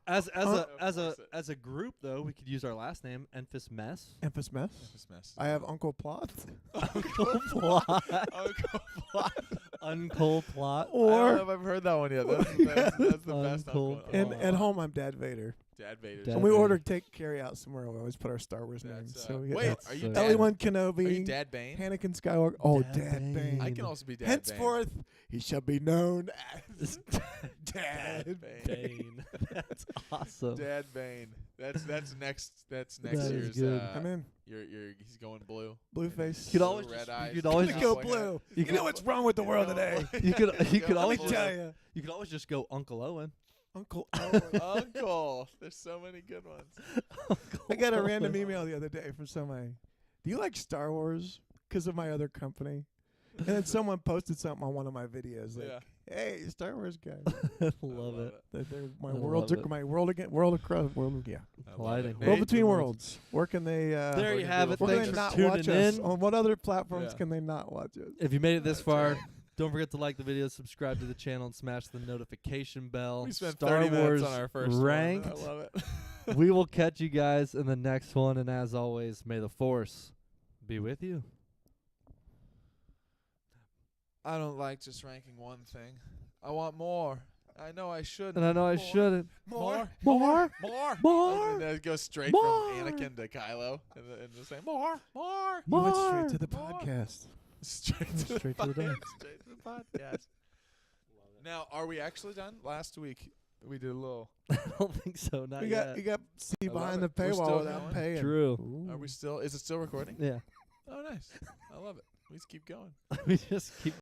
as Of course. as a group though, we could use our last name, Enfys Mess. Emphas Mess. This mess. I have Uncle Plot. Uncle Plot. Uncle Plot. Uncle Plot. I don't know Or if I've heard that one yet. That's the best Uncle Uncle. and Plot. at home I'm Dad Vader. Dad Vader. Dad When we Vader. order take carry out somewhere, we always put our Star Wars names. That's, So we wait, get are you so- Dad? Obi-Wan Are you Kenobi, Dad Bane? Anakin Skywalker. Oh, Dad Dad Bane. Bane. I can also be Dad Henceforth, he shall be known as Dad Dad Bane. Bane. That's awesome. Dad Bane. That's next. That's That next is year's. good. I'm in. He's going blue. Blueface. You could always Red just- eyes. you could always Gonna just- go Cowboy hat. blue. You You know what's wrong with the world today. You could Go always Let blue. me tell you, you could always just go Uncle Owen. Uncle Owen. Uncle. There's so many good ones. I got a random email the other day from somebody. Do you like Star Wars? Because of my other company. And then someone posted something on one of my videos like, Yeah. "Hey, Star Wars guy." Love it. They're my I worlds, love it. my world again, world across, world, yeah, I love Colliding. it. Nate, world between the worlds. Where can they? There you have it. Where can Thanks they for not tuning watch us? in. On what other platforms Yeah. can they not watch us? If you made it this That's far, right. Don't forget to like the video, subscribe to the channel, and smash the notification bell. We spent Star 30 Wars minutes on our first ranked. one. I love it. We will catch you guys in the next one, and as always, may the Force be with you. I don't like just ranking one thing. I want more. I know I should. And I know I shouldn't. More. More. And then it goes straight from Anakin to Kylo, and just saying more. You went straight to the podcast. Straight to Straight to the dance. Straight to the podcast. Now, are we actually done? Last week we did a little. I don't think so. Not You yet. got see I love behind it. the We're still paywall without going. paying. True. Are we still? Is it still recording? Yeah. Oh, nice. I love it. We just keep going. We just keep